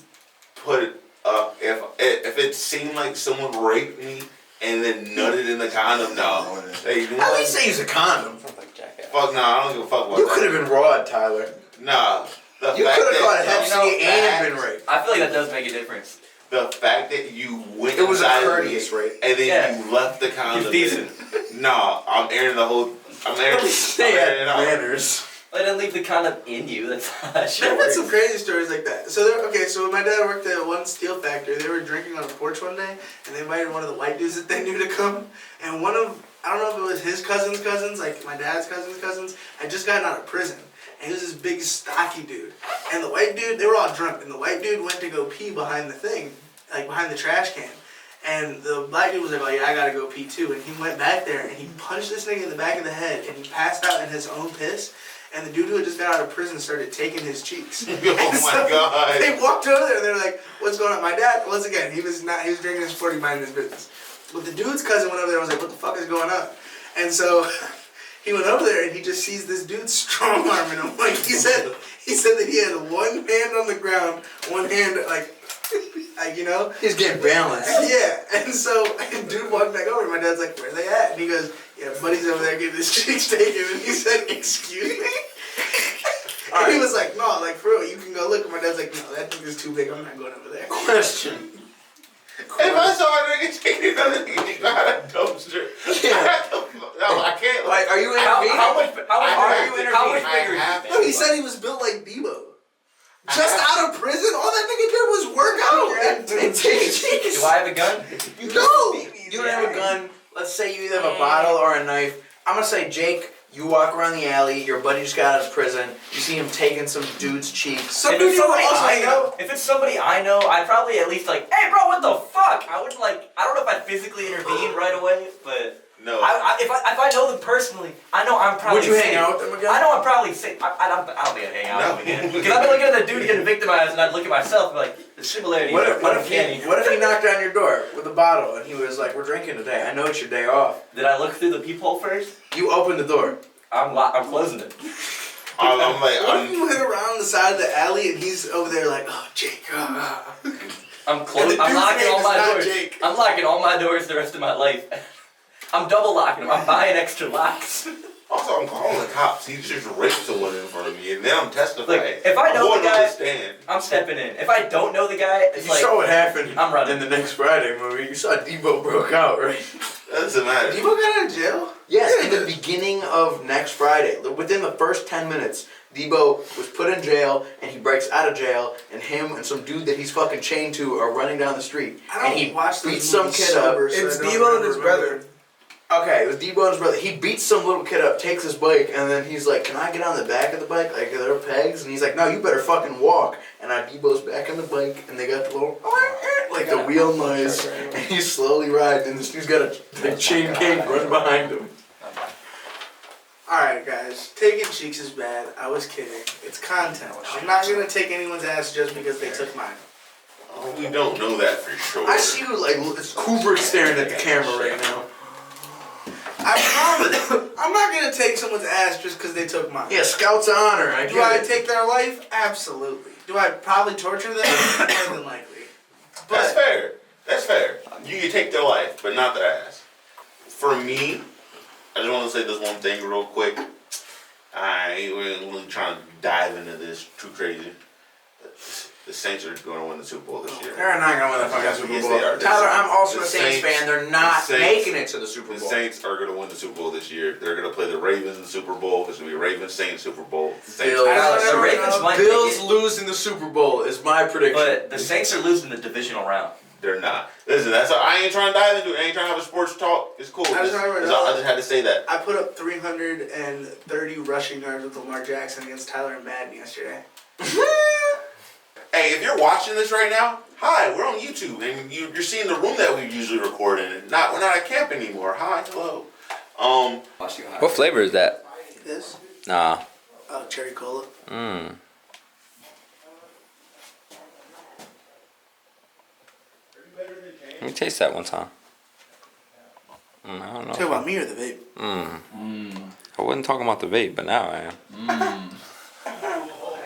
put it up, if it seemed like someone raped me and then nutted in the condom, no. Hey, At least they use a condom. Fuck no, I don't give a fuck about You that. could have been raw, Tyler. Nah. You could have caught a Hep C and been raped. I feel like that does make a difference. The fact that you went It was a inside of courteous me rape. and then you left the condom. decent. Nah, I'm airing the whole. I'm airing it out. Manners. I didn't leave the condom in you. That's how that shit I've had works. some crazy stories like that. So so when my dad worked at one steel factory, they were drinking on a porch one day, and they invited one of the white dudes that they knew to come. And one of, I don't know if it was his cousins, like my dad's cousins, had just gotten out of prison. And he was this big, stocky dude. And the white dude, they were all drunk, and the white dude went to go pee behind the thing, like behind the trash can. And the black dude was like, "Oh yeah, I gotta go pee too." And he went back there, and he punched this nigga in the back of the head, and he passed out in his own piss. And the dude who had just got out of prison started taking his cheeks. Oh my god. They walked over there and they were like, "What's going on?" My dad, once again, he was drinking his 40, minding his business. But the dude's cousin went over there and was like, "What the fuck is going on?" And so he went over there and he just sees this dude strong arming him. Like he said that he had one hand on the ground, one hand like you know? He's getting balanced. Yeah. And so dude walked back over and my dad's like, "Where are they at?" And he goes, "Yeah, buddy's over there getting his cheeks taken." And he said, "Excuse me?" And he was like, "No, like for real, you can go look." And my dad's like, "No, that thing is too big. I'm not going over there." Question. If I saw a nigga taking another nigga out of a dumpster, no, I can't. Like, are you intervening? How much bigger I is have he? No, he said he was built like Debo. Just out of prison, all that nigga did was work out and take cheeks. Do I have a gun? No. You don't have a gun. Let's say you either have a bottle or a knife. I'm gonna say, Jake, you walk around the alley, your buddy just got out of prison, you see him taking some dude's cheeks. Some If dude it's you somebody also I hang know, out. if it's somebody I know, I'd probably at least like, "Hey, bro, what the fuck?" I would like, I don't know if I'd physically intervene right away, but No. if I know them personally, I know I'm probably Would you hang safe. out with them again? I know I'm probably safe. I don't think I'd hang out with him again. Because I've been looking at the dude getting victimized, and I'd look at myself and be like, the similarity What is if, what, uncanny. if he knocked on your door with a bottle and he was like, "We're drinking today. I know it's your day off." Did I look through the peephole first? You open the door. I'm closing it. I'm like, What if you went around the side of the alley and he's over there like, "Oh, Jake, I'm locking all my doors. Jake. I'm locking all my doors the rest of my life. I'm double locking them. I'm buying extra locks. also, I'm calling the cops. He just raped someone in front of me, and then I'm testifying. Like, if I know I'm the going on guy- stand. I'm stepping in. If I don't know the guy, it's You like, saw what happened I'm running. in the next Friday movie. You saw Debo broke out, right? That doesn't matter. Debo got out of jail?" Yes, in the beginning of next Friday, within the first 10 minutes, Debo was put in jail, and he breaks out of jail, and him and some dude that he's fucking chained to are running down the street. I don't and he watch those beats some movies kid up. sober, so It's I don't Debo and his remember. brother. Okay, it was Debo and his brother. He beats some little kid up, takes his bike, and then he's like, "Can I get on the back of the bike? Like, are there pegs?" And he's like, "No, you better fucking walk." And now Debo's back on the bike, and they got the little, like the wheel noise, and he's slowly riding, and this dude's got a chain gang running behind him. Alright, guys, taking cheeks is bad. I was kidding. It's content. I'm not gonna take anyone's ass just because they took mine. Oh, we don't know that for sure. I see you like it's Kubrick staring at the camera right now. I promise. I'm not gonna take someone's ass just because they took mine. Yeah, Scout's honor. I Do I get it. take their life? Absolutely. Do I probably torture them? More than likely. That's But fair. That's fair. You can take their life, but not their ass. For me, I just want to say this one thing real quick. I ain't really trying to dive into this too crazy. The Saints are going to win the Super Bowl this year. They're not gonna win the fucking Super Yes, Bowl. they are. Tyler, I'm also The a Saints Saints- fan. They're not the Saints- making it to the Super The Bowl. Saints are going to win the Super Bowl this year. They're going to play the Ravens in the Super Bowl. It's going to be a Ravens-Saints Super Bowl. The Saints Bills. The Ravens might Bills make it, lose in the Super Bowl is my prediction. but the Saints are losing the divisional round. They're not. Listen, I ain't trying to dive into it. I ain't trying to have a sports talk. It's cool. I just remember I just had to say that. I put up 330 rushing yards with Lamar Jackson against Tyler and Madden yesterday. Hey, if you're watching this right now, Hi, we're on YouTube, and you're seeing the room that we usually record in. And we're not at camp anymore. Hi, hello. Watch you hide. What flavor is that? This? Nah. Cherry cola. Mmm. Let me taste that one time. I don't know. Talk about me or the vape? I wasn't talking about the vape, but now I am.